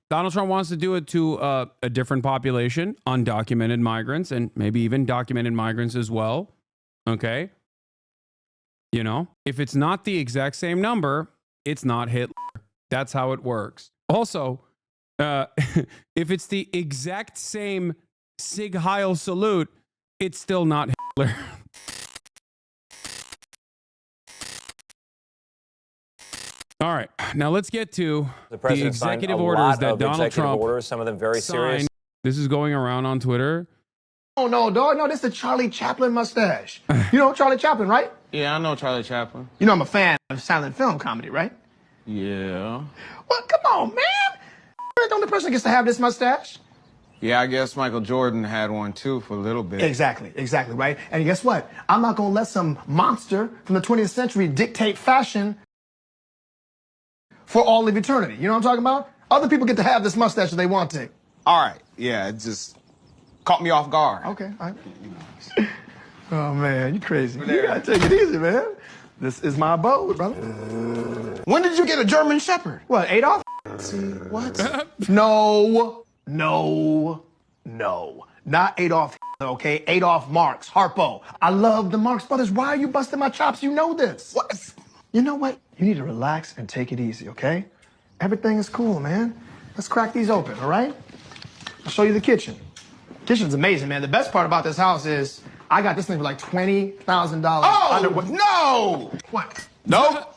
Donald Trump wants to do it to a different population, undocumented migrants, and maybe even documented migrants as well. Okay. You know, if it's not the exact same number, it's not Hitler. That's how it works. Also, if it's the exact same Sig Heil salute, it's still not Hitler. All right, now let's get to the executive orders that Donald Trump some of them very serious. signed. This is going around on Twitter. Oh, no, dog. No, this is the Charlie Chaplin mustache. You know Charlie Chaplin, right? Yeah, I know Charlie Chaplin. You know I'm a fan of silent film comedy, right? Yeah. Well, come on, man. You're the only person that gets to have this mustache. Yeah, I guess Michael Jordan had one too for a little bit. Exactly, right? And guess what? I'm not going to let some monster from the 20th century dictate fashion for all of eternity. You know what I'm talking about? Other people get to have this mustache if they want to. All right, yeah, it just caught me off guard. Okay, all right. Oh, man, you crazy. You got to take it easy, man. This is my abode, brother. When did you get a German Shepherd? What, Adolf? What? No. Not Adolf, okay? Adolf Marx, Harpo. I love the Marx Brothers. Why are you busting my chops? You know this. What? You know what? You need to relax and take it easy, okay? Everything is cool, man. Let's crack these open, all right? I'll show you the kitchen. Kitchen's amazing, man. The best part about this house is I got this thing for like $20,000. Oh, no! What? No?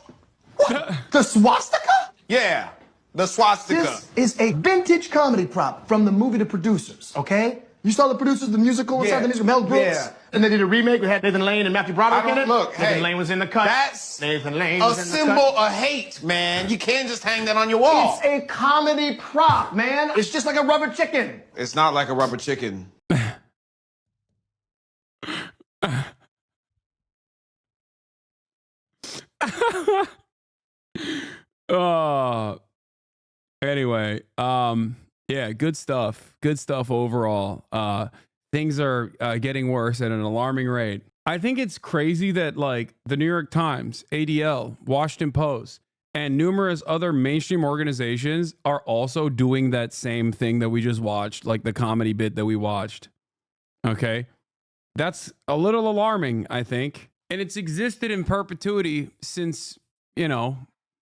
What? The swastika? Yeah, the swastika. This is a vintage comedy prop from the movie The Producers, okay? You saw The Producers, the musical inside the musical, Mel Brooks? Yeah. And they did a remake. We had Nathan Lane and Matthew Broderick in it. Look, Nathan Lane was in the cut. That's Nathan Lane a was in the symbol cut. of hate, man. You can't just hang that on your wall. It's a comedy prop, man. It's just like a rubber chicken. It's not like a rubber chicken. Anyway, yeah, good stuff. Good stuff overall. Things are getting worse at an alarming rate. I think it's crazy that like the New York Times, ADL, Washington Post, and numerous other mainstream organizations are also doing that same thing that we just watched, like the comedy bit that we watched. Okay. That's a little alarming, I think. And it's existed in perpetuity since, you know,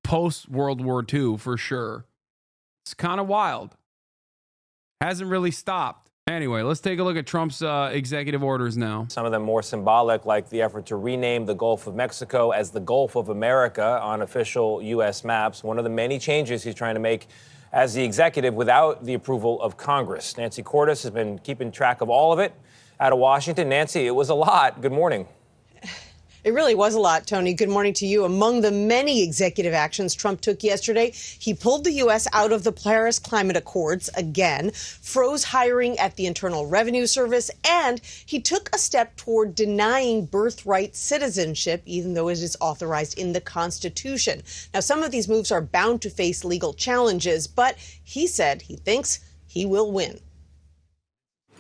post World War II for sure. It's kind of wild. Hasn't really stopped. Anyway, let's take a look at Trump's executive orders now. Some of them more symbolic, like the effort to rename the Gulf of Mexico as the Gulf of America on official U.S. maps. One of the many changes he's trying to make as the executive without the approval of Congress. Nancy Cordes has been keeping track of all of it out of Washington. Nancy, it was a lot. Good morning. It really was a lot, Tony. Good morning to you. Among the many executive actions Trump took yesterday, he pulled the U.S. out of the Paris Climate Accords again, froze hiring at the Internal Revenue Service, and he took a step toward denying birthright citizenship, even though it is authorized in the Constitution. Now, some of these moves are bound to face legal challenges, but he said he thinks he will win.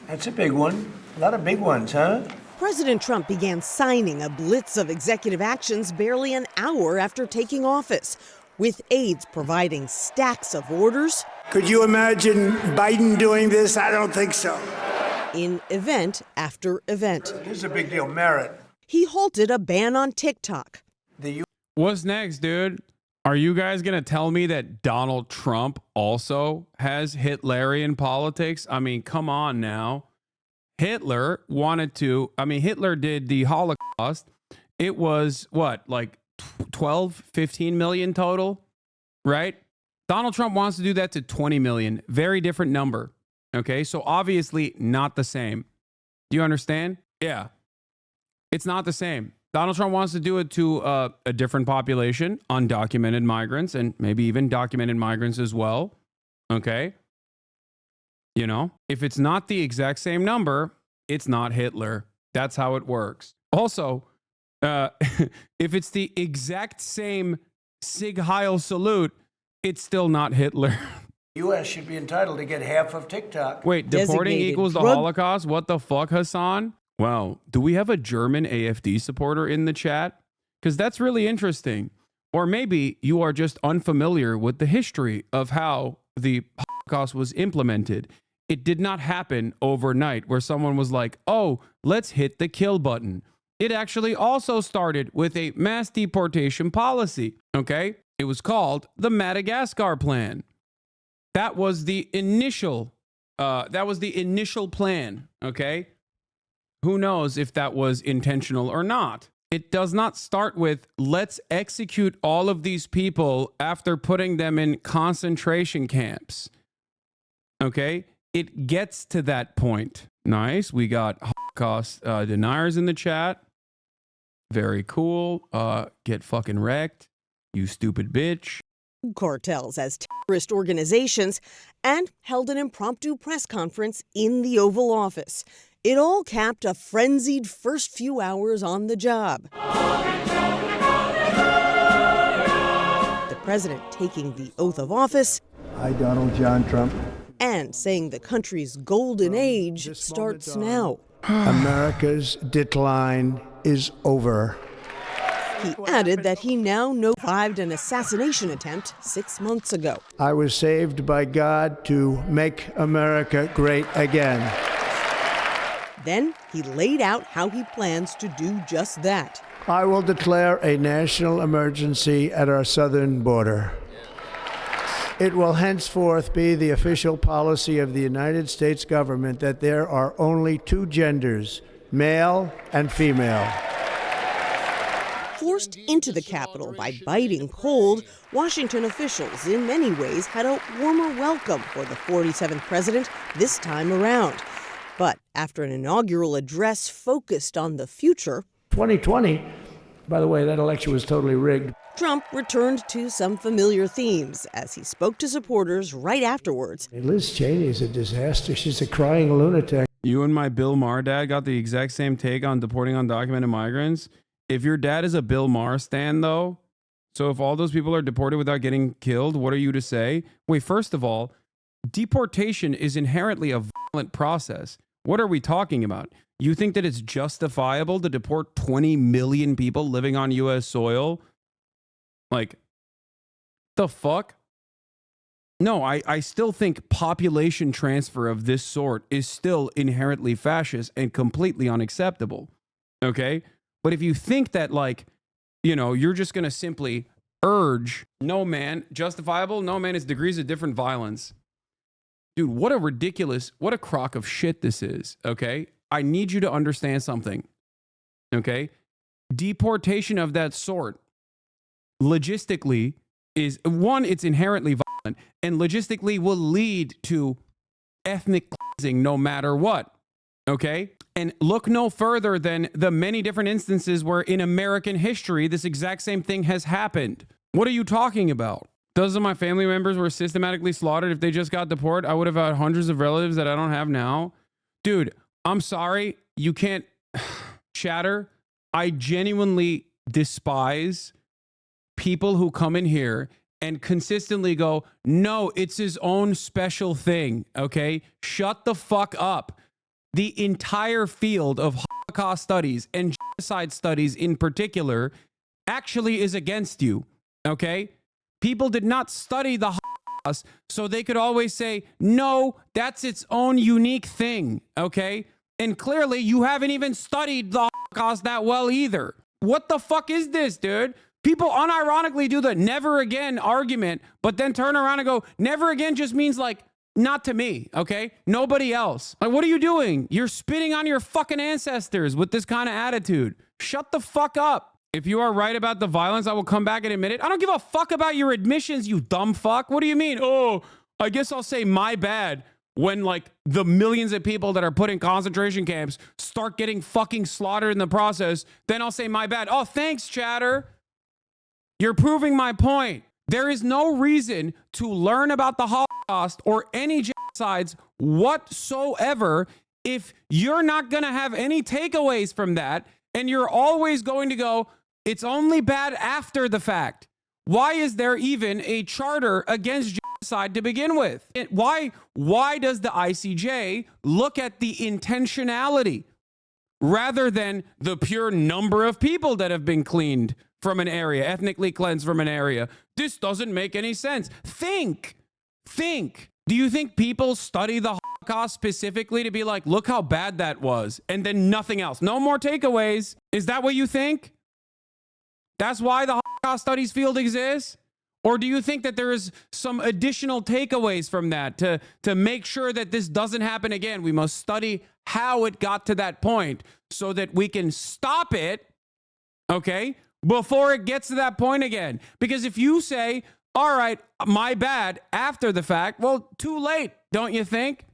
That's a big one. A lot of big ones, huh? President Trump began signing a blitz of executive actions barely an hour after taking office, with aides providing stacks of orders. Could you imagine Biden doing this? I don't think so. In event after event. This is a big deal. Merit. He halted a ban on TikTok. What's next, dude? Are you guys going to tell me that Donald Trump also has Hitlerian politics? I mean, come on now. Hitler did the Holocaust. It was what, like 12, 15 million total, right? Donald Trump wants to do that to 20 million. Very different number. Okay, so obviously not the same. Do you understand? Yeah, it's not the same. Donald Trump wants to do it to a different population, undocumented migrants, and maybe even documented migrants as well. Okay. You know, if it's not the exact same number, it's not Hitler. That's how it works. Also, if it's the exact same Sig Heil salute, it's still not Hitler. The U.S. should be entitled to get half of TikTok. Wait, deporting equals the Holocaust? What the fuck, Hasan? Well, do we have a German AFD supporter in the chat? Because that's really interesting. Or maybe you are just unfamiliar with the history of how the Holocaust was implemented. It did not happen overnight where someone was like, oh, let's hit the kill button. It actually also started with a mass deportation policy, okay? It was called the Madagascar Plan. That was the initial plan, okay? Who knows if that was intentional or not? It does not start with, let's execute all of these people after putting them in concentration camps, okay? It gets to that point. Nice. We got Holocaust deniers in the chat. Very cool. Get fucking wrecked, you stupid bitch. Cartels as terrorist organizations and held an impromptu press conference in the Oval Office. It all capped a frenzied first few hours on the job. The president taking the oath of office. I, Donald John Trump. And saying the country's golden age starts now. America's decline is over. He added that he now survived an assassination attempt 6 months ago. I was saved by God to make America great again. Then he laid out how he plans to do just that. I will declare a national emergency at our southern border. It will henceforth be the official policy of the United States government that there are only two genders, male and female. Forced into the Capitol by biting cold, Washington officials in many ways had a warmer welcome for the 47th president this time around. But after an inaugural address focused on the future, 2020, by the way, that election was totally rigged. Trump returned to some familiar themes as he spoke to supporters right afterwards. Liz Cheney is a disaster. She's a crying lunatic. You and my Bill Maher dad got the exact same take on deporting undocumented migrants. If your dad is a Bill Maher stan, though, so if all those people are deported without getting killed, what are you to say? Wait, first of all, deportation is inherently a violent process. What are we talking about? You think that it's justifiable to deport 20 million people living on U.S. soil? Like, the fuck? No, I still think population transfer of this sort is still inherently fascist and completely unacceptable. Okay? But if you think that, like, you know, you're just going to simply urge, no, man, justifiable? No, man, it's degrees of different violence. Dude, what a crock of shit this is, okay? I need you to understand something, okay? Deportation of that sort, logistically, is, one, it's inherently violent, and logistically will lead to ethnic cleansing no matter what, okay? And look no further than the many different instances where in American history, this exact same thing has happened. What are you talking about? Dozens of my family members were systematically slaughtered. If they just got deported, I would have had hundreds of relatives that I don't have now. Dude, I'm sorry. You can't chatter. I genuinely despise people who come in here and consistently go, no, it's his own special thing. Okay. Shut the fuck up. The entire field of Holocaust studies and genocide studies in particular actually is against you. Okay. People did not study the Holocaust, so they could always say, no, that's its own unique thing, okay? And clearly, you haven't even studied the Holocaust that well either. What the fuck is this, dude? People unironically do the never again argument, but then turn around and go, never again just means like, not to me, okay? Nobody else. Like, what are you doing? You're spitting on your fucking ancestors with this kind of attitude. Shut the fuck up. If you are right about the violence, I will come back and admit it. I don't give a fuck about your admissions, you dumb fuck. What do you mean? Oh, I guess I'll say my bad when, like, the millions of people that are put in concentration camps start getting fucking slaughtered in the process. Then I'll say my bad. Oh, thanks, chatter. You're proving my point. There is no reason to learn about the Holocaust or any genocides whatsoever if you're not going to have any takeaways from that, and you're always going to go, it's only bad after the fact. Why is there even a charter against genocide to begin with? Why does the ICJ look at the intentionality rather than the pure number of people that have been cleaned from an area, ethnically cleansed from an area? This doesn't make any sense. Think. Do you think people study the Holocaust specifically to be like, look how bad that was, and then nothing else? No more takeaways. Is that what you think? That's why the Holocaust studies field exists? Or do you think that there is some additional takeaways from that to make sure that this doesn't happen again? We must study how it got to that point so that we can stop it, okay, before it gets to that point again. Because if you say, all right, my bad, after the fact, well, too late, don't you think?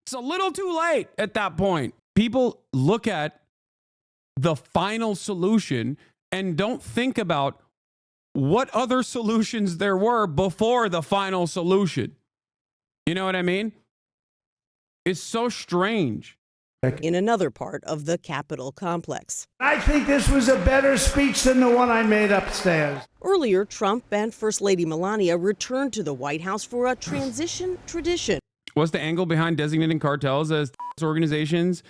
It's a little too late at that point. People look at the final solution and don't think about what other solutions there were before the final solution. You know what I mean? It's so strange. In another part of the Capitol complex. I think this was a better speech than the one I made upstairs. Earlier, Trump and First Lady Melania returned to the White House for a transition tradition. What's the angle behind designating cartels as organizations?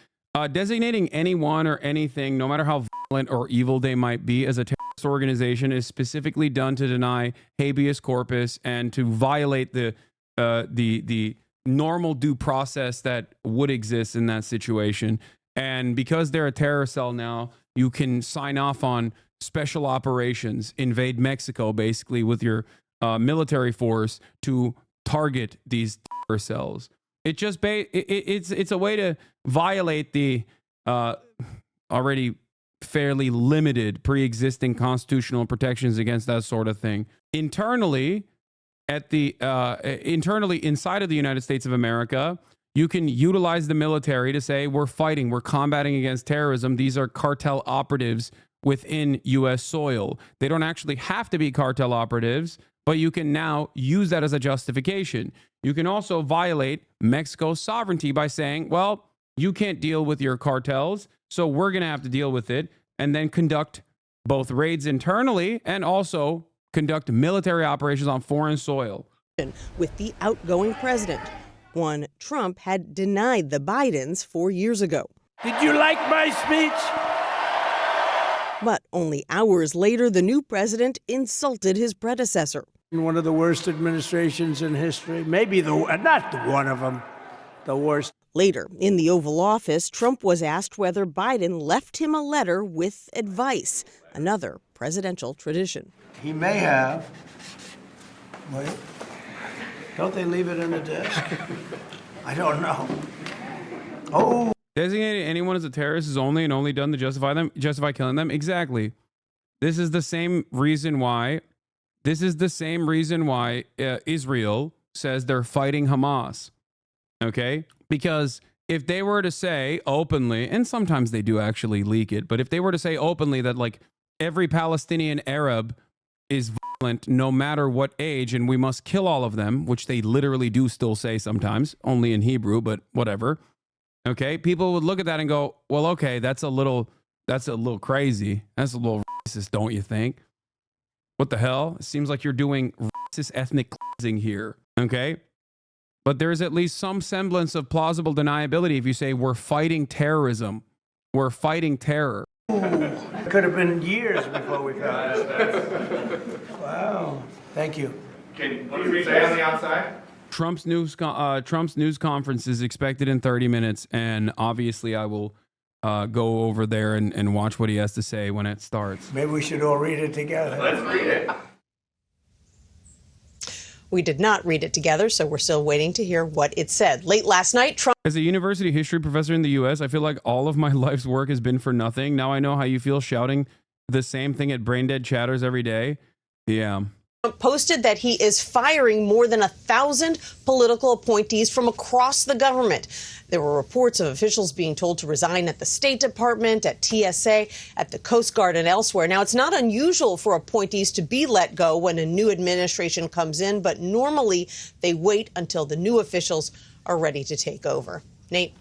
Designating anyone or anything, no matter how violent or evil they might be, as a terrorist organization is specifically done to deny habeas corpus and to violate the normal due process that would exist in that situation. And because they're a terror cell now, you can sign off on special operations, invade Mexico basically with your military force to target these terror cells. It just it's a way to violate the already fairly limited pre-existing constitutional protections against that sort of thing. Internally, inside of the United States of America, you can utilize the military to say we're combating against terrorism. These are cartel operatives within U.S. soil. They don't actually have to be cartel operatives, but you can now use that as a justification. You can also violate Mexico's sovereignty by saying, well, you can't deal with your cartels, so we're going to have to deal with it, and then conduct both raids internally and also conduct military operations on foreign soil. With the outgoing president, one Trump had denied the Bidens 4 years ago. Did you like my speech? But only hours later, the new president insulted his predecessor. One of the worst administrations in history, maybe not one of them, the worst. Later, in the Oval Office, Trump was asked whether Biden left him a letter with advice, another presidential tradition. He may have. Wait. Don't they leave it in the desk? I don't know. Oh. Designating anyone as a terrorist is only done to justify killing them. Exactly. This is the same reason why Israel says they're fighting Hamas. Okay? Because if they were to say openly, and sometimes they do actually leak it, but if they were to say openly that like every Palestinian Arab is violent no matter what age and we must kill all of them, which they literally do still say sometimes, only in Hebrew, but whatever. Okay, people would look at that and go, well, okay, that's a little crazy. That's a little racist, don't you think? What the hell? It seems like you're doing racist ethnic cleansing here. Okay? But there's at least some semblance of plausible deniability if you say we're fighting terrorism. We're fighting terror. It could have been years before we found this. Wow. Thank you. Can you say on the outside? Trump's news conference is expected in 30 minutes, and obviously I will go over there and watch what he has to say when it starts. Maybe we should all read it together. Let's read it. We did not read it together, so we're still waiting to hear what it said. Late last night, Trump... As a university history professor in the U.S., I feel like all of my life's work has been for nothing. Now I know how you feel shouting the same thing at brain-dead chatters every day. Yeah. posted that he is firing more than 1,000 political appointees from across the government. There were reports of officials being told to resign at the State Department, at TSA, at the Coast Guard, and elsewhere. Now, it's not unusual for appointees to be let go when a new administration comes in, but normally they wait until the new officials are ready to take over. Nate.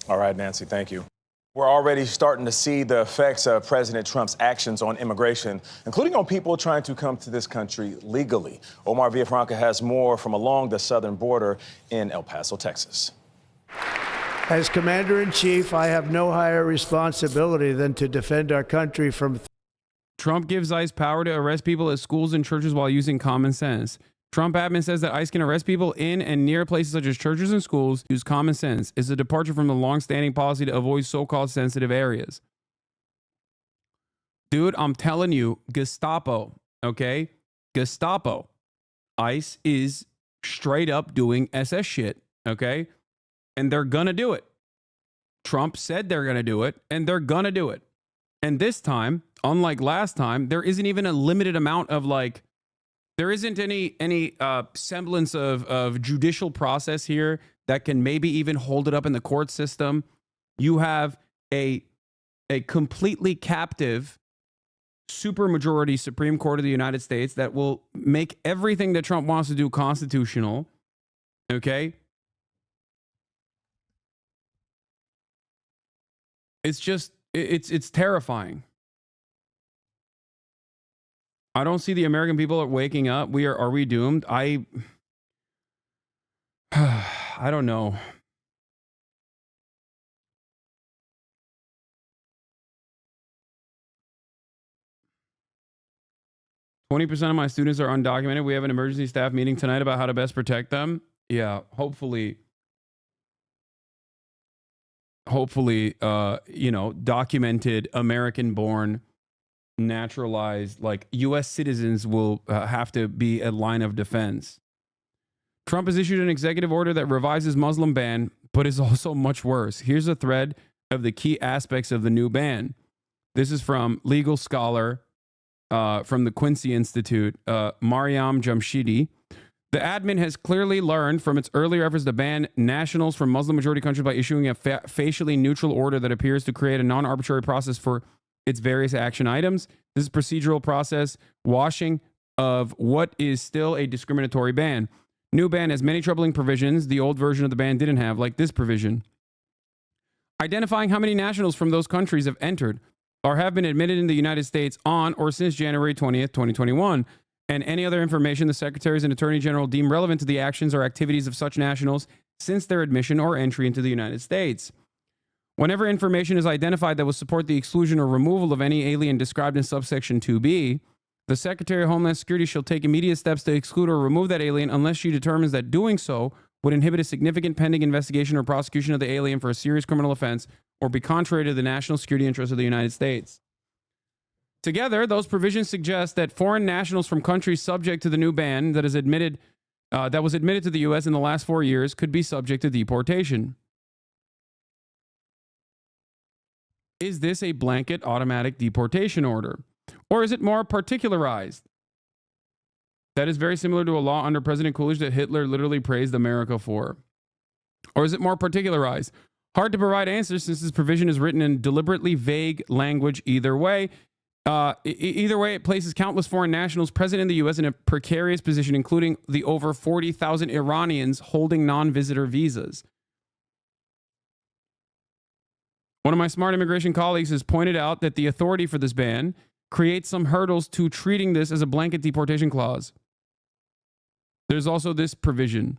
All right, Nancy, thank you. We're already starting to see the effects of President Trump's actions on immigration, including on people trying to come to this country legally. Omar Villafranca has more from along the southern border in El Paso, Texas. As Commander-in-Chief, I have no higher responsibility than to defend our country from... Trump gives ICE power to arrest people at schools and churches while using common sense. Trump admin says that ICE can arrest people in and near places such as churches and schools. Use common sense. Is a departure from the long-standing policy to avoid so-called sensitive areas. Dude, I'm telling you, Gestapo, okay? Gestapo. ICE is straight up doing SS shit, okay? And they're gonna do it. Trump said they're gonna do it, and they're gonna do it. And this time, unlike last time, there isn't even a limited amount of like, there isn't any semblance of judicial process here that can maybe even hold it up in the court system. You have a completely captive supermajority Supreme Court of the United States that will make everything that Trump wants to do constitutional. Okay? It's just, it's terrifying. I don't see the American people are waking up. Are we doomed? I don't know. "20% of my students are undocumented. We have an emergency staff meeting tonight about how to best protect them." Yeah, hopefully, documented, American-born, naturalized, like U.S. citizens will have to be a line of defense. Trump has issued an executive order that revises Muslim ban, but is also much worse. Here's a thread of the key aspects of the new ban. This is from legal scholar from the Quincy Institute, Mariam Jamshidi. The admin has clearly learned from its earlier efforts to ban nationals from Muslim-majority countries by issuing a facially neutral order that appears to create a non-arbitrary process for its various action items. This is procedural process washing of what is still a discriminatory ban. New ban has many troubling provisions the old version of the ban didn't have, like this provision. Identifying how many nationals from those countries have entered or have been admitted in the United States on or since January 20th, 2021, and any other information the secretaries and attorney general deem relevant to the actions or activities of such nationals since their admission or entry into the United States. Whenever information is identified that will support the exclusion or removal of any alien described in subsection 2B, the Secretary of Homeland Security shall take immediate steps to exclude or remove that alien unless she determines that doing so would inhibit a significant pending investigation or prosecution of the alien for a serious criminal offense or be contrary to the national security interests of the United States. Together, those provisions suggest that foreign nationals from countries subject to the new ban that was admitted to the U.S. in the last 4 years could be subject to deportation. Is this a blanket automatic deportation order? Or is it more particularized? That is very similar to a law under President Coolidge that Hitler literally praised America for. Or is it more particularized? Hard to provide answers since this provision is written in deliberately vague language either way. Either way, it places countless foreign nationals present in the U.S. in a precarious position, including the over 40,000 Iranians holding non-visitor visas. One of my smart immigration colleagues has pointed out that the authority for this ban creates some hurdles to treating this as a blanket deportation clause. There's also this provision.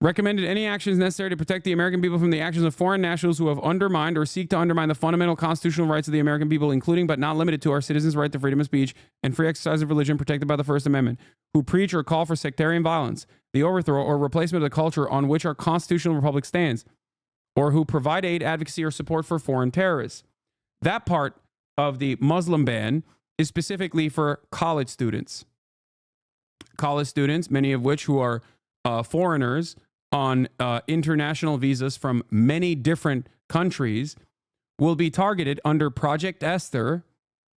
Recommended any actions necessary to protect the American people from the actions of foreign nationals who have undermined or seek to undermine the fundamental constitutional rights of the American people, including but not limited to our citizens' right to freedom of speech and free exercise of religion protected by the First Amendment, who preach or call for sectarian violence, the overthrow or replacement of the culture on which our constitutional republic stands, or who provide aid, advocacy, or support for foreign terrorists. That part of the Muslim ban is specifically for college students. College students, many of which who are foreigners on international visas from many different countries, will be targeted under Project Esther,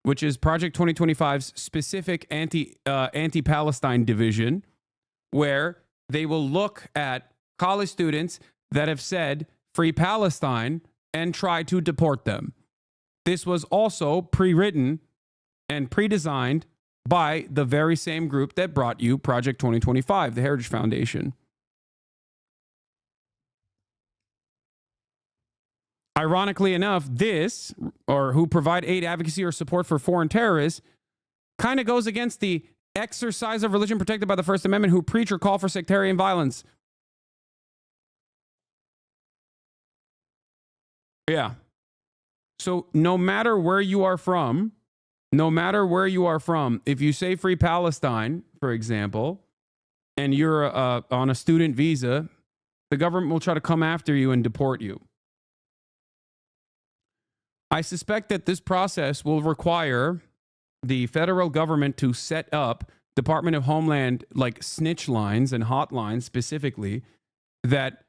which is Project 2025's specific anti-Palestine division, where they will look at college students that have said "Free Palestine" and try to deport them. This was also pre-written and pre-designed by the very same group that brought you Project 2025, the Heritage Foundation. Ironically enough, this, or who provide aid, advocacy, or support for foreign terrorists, kind of goes against the exercise of religion protected by the First Amendment, who preach or call for sectarian violence. Yeah. So no matter where you are from, if you say "Free Palestine," for example, and you're on a student visa, the government will try to come after you and deport you. I suspect that this process will require the federal government to set up Department of Homeland like snitch lines and hotlines specifically that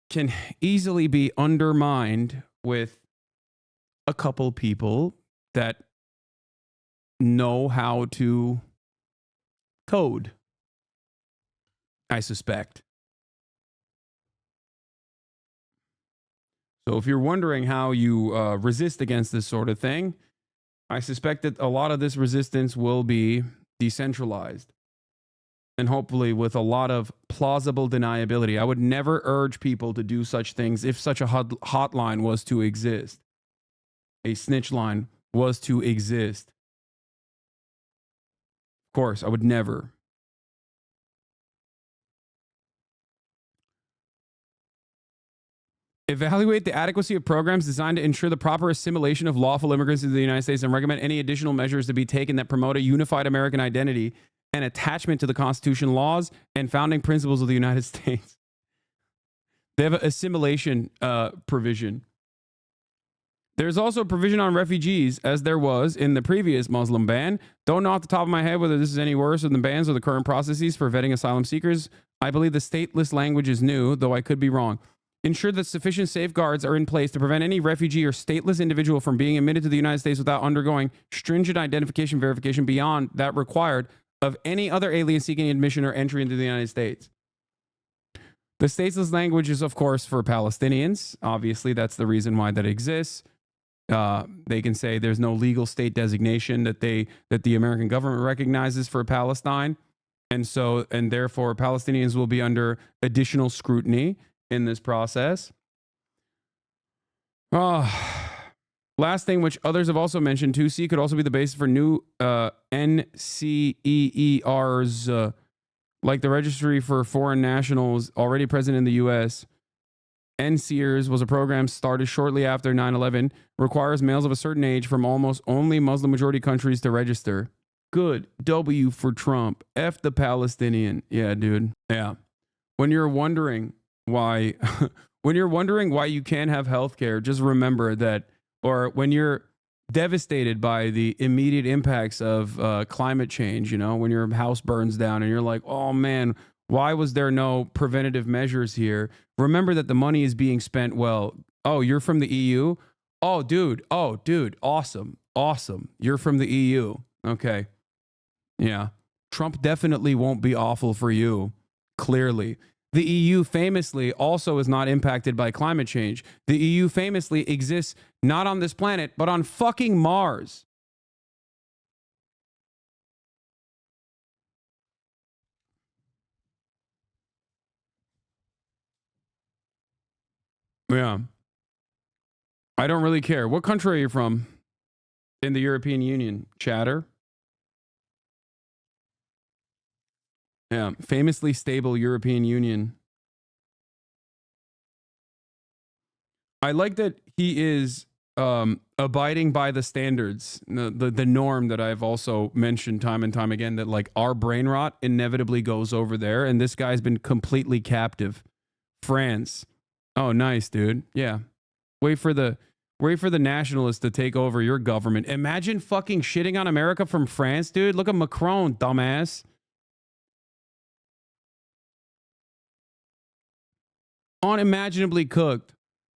can easily be undermined with a couple people that know how to code, I suspect. So if you're wondering how you resist against this sort of thing, I suspect that a lot of this resistance will be decentralized and hopefully with a lot of plausible deniability. I would never urge people to do such things if such a hotline was to exist. A snitch line was to exist. Of course, I would never. Evaluate the adequacy of programs designed to ensure the proper assimilation of lawful immigrants into the United States and recommend any additional measures to be taken that promote a unified American identity and attachment to the Constitution, laws, and founding principles of the United States. They have an assimilation provision. There's also a provision on refugees, as there was in the previous Muslim ban. Don't know off the top of my head whether this is any worse than the bans or the current processes for vetting asylum seekers. I believe the stateless language is new, though I could be wrong. Ensure that sufficient safeguards are in place to prevent any refugee or stateless individual from being admitted to the United States without undergoing stringent identification verification beyond that required of any other alien seeking admission or entry into the United States. The stateless language is, of course, for Palestinians. Obviously, that's the reason why that exists. They can say there's no legal state designation that the American government recognizes for Palestine, and therefore Palestinians will be under additional scrutiny in this process. Last thing, which others have also mentioned, 2C could also be the basis for new NCEERs, like the Registry for Foreign Nationals already present in the U.S. NCEERs was a program started shortly after 9/11, requires males of a certain age from almost only Muslim majority countries to register. Good. W for Trump. F the Palestinian. Yeah, dude. Yeah. When you're wondering why you can't have healthcare, just remember that, or when you're devastated by the immediate impacts of climate change, when your house burns down and you're like, oh man, why was there no preventative measures here? Remember that the money is being spent well. Oh, you're from the EU? Oh, dude. Awesome. You're from the EU. Okay. Yeah. Trump definitely won't be awful for you. Clearly. The EU famously also is not impacted by climate change. The EU famously exists not on this planet, but on fucking Mars. Yeah. I don't really care. What country are you from in the European Union? Chatter? Yeah. Famously stable European Union. I like that he is abiding by the standards, the norm that I've also mentioned time and time again, that like our brain rot inevitably goes over there, and this guy's been completely captive. France. Oh, nice, dude. Yeah. Wait for the nationalists to take over your government. Imagine fucking shitting on America from France, dude. Look at Macron, dumbass. Unimaginably cooked.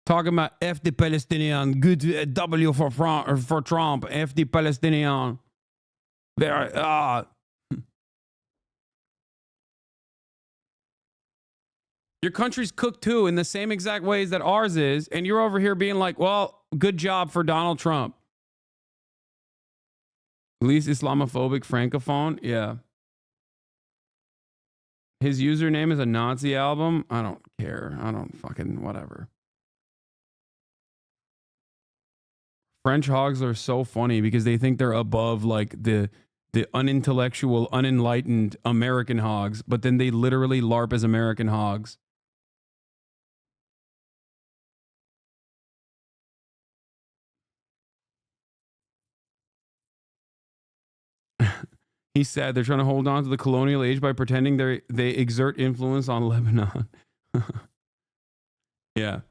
Talking about F the Palestinian, good W for Trump, F the Palestinian. Your country's cooked too in the same exact ways that ours is, and you're over here being like, well, good job for Donald Trump. Least Islamophobic francophone? Yeah. His username is a Nazi album? I don't care. I don't fucking whatever. French hogs are so funny because they think they're above like the unintellectual, unenlightened American hogs, but then they literally LARP as American hogs. He said they're trying to hold on to the colonial age by pretending they exert influence on Lebanon. Yeah.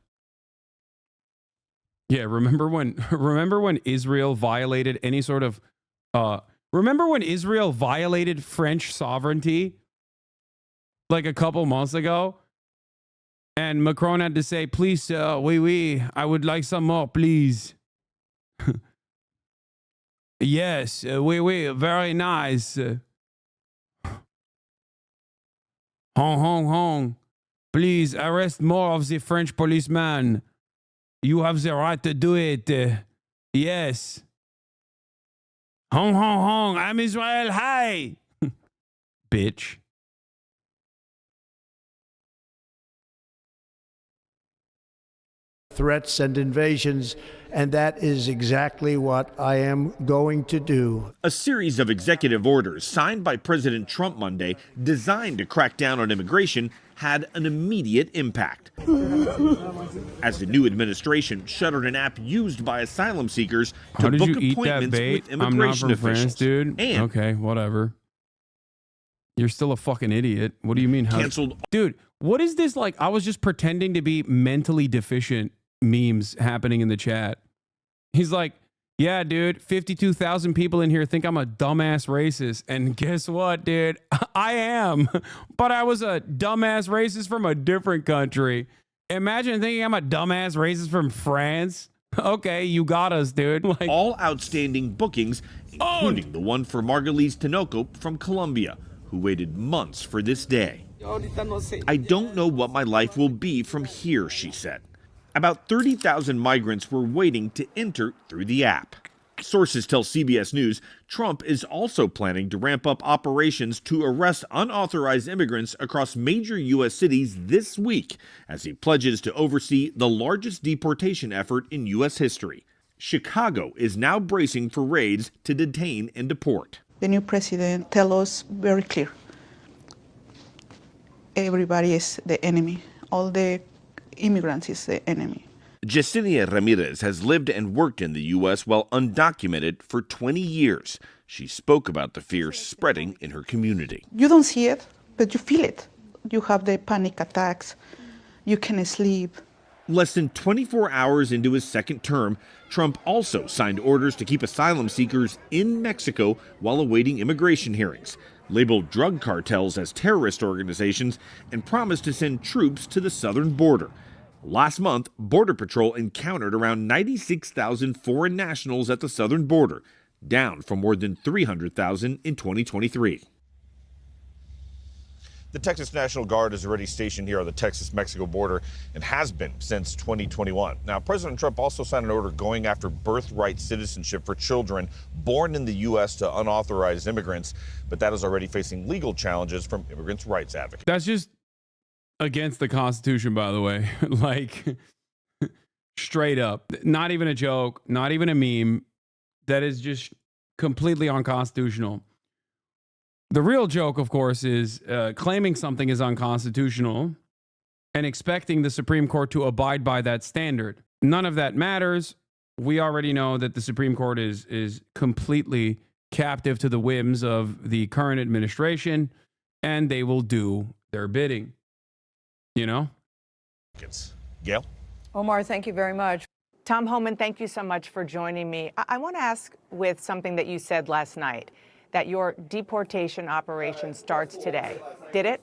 Yeah, remember when Israel violated any sort of remember when Israel violated French sovereignty like a couple months ago? And Macron had to say, "Please, oui, I would like some more, please." Yes, oui, very nice. Hong, hong. Please arrest more of the French policemen. You have the right to do it. Yes. Hong. I'm Israel. Hi. Bitch. Threats and invasions, and that is exactly what I am going to do. A series of executive orders signed by President Trump Monday designed to crack down on immigration had an immediate impact. As the new administration shuttered an app used by asylum seekers to book appointments with immigration I'm not from officials. France, dude. And okay, whatever. You're still a fucking idiot. What do you mean? Canceled. Dude, what is this like? I was just pretending to be mentally deficient memes happening in the chat. He's like, yeah, dude, 52,000 people in here think I'm a dumbass racist. And guess what, dude? I am. But I was a dumbass racist from a different country. Imagine thinking I'm a dumbass racist from France. Okay, you got us, dude. Like, all outstanding bookings, including the one for Margalise Tinoco from Colombia, who waited months for this day. I don't know what my life will be from here, she said. About 30,000 migrants were waiting to enter through the app. Sources tell CBS News Trump is also planning to ramp up operations to arrest unauthorized immigrants across major U.S. cities this week as he pledges to oversee the largest deportation effort in U.S. history. Chicago is now bracing for raids to detain and deport. The new president tells us very clear, everybody is the enemy. All the immigrants is the enemy. Yesenia Ramirez has lived and worked in the U.S. while undocumented for 20 years. She spoke about the fear spreading in her community. You don't see it, but you feel it. You have the panic attacks. You can't sleep. Less than 24 hours into his second term, Trump also signed orders to keep asylum seekers in Mexico while awaiting immigration hearings, labeled drug cartels as terrorist organizations, and promised to send troops to the southern border. Last month, Border Patrol encountered around 96,000 foreign nationals at the southern border, down from more than 300,000 in 2023. The Texas National Guard is already stationed here on the Texas-Mexico border and has been since 2021. Now, President Trump also signed an order going after birthright citizenship for children born in the U.S. to unauthorized immigrants, but that is already facing legal challenges from immigrants' rights advocates. that's just against the Constitution, by the way. Like, straight up. Not even a joke, not even a meme. That is just completely unconstitutional. The real joke, of course, is claiming something is unconstitutional and expecting the Supreme Court to abide by that standard. None of that matters. We already know that the Supreme Court is completely captive to the whims of the current administration, and they will do their bidding. You know? Gail? Omar, thank you very much. Tom Homan, thank you so much for joining me. I want to ask with something that you said last night, that your deportation operation starts today. Did it?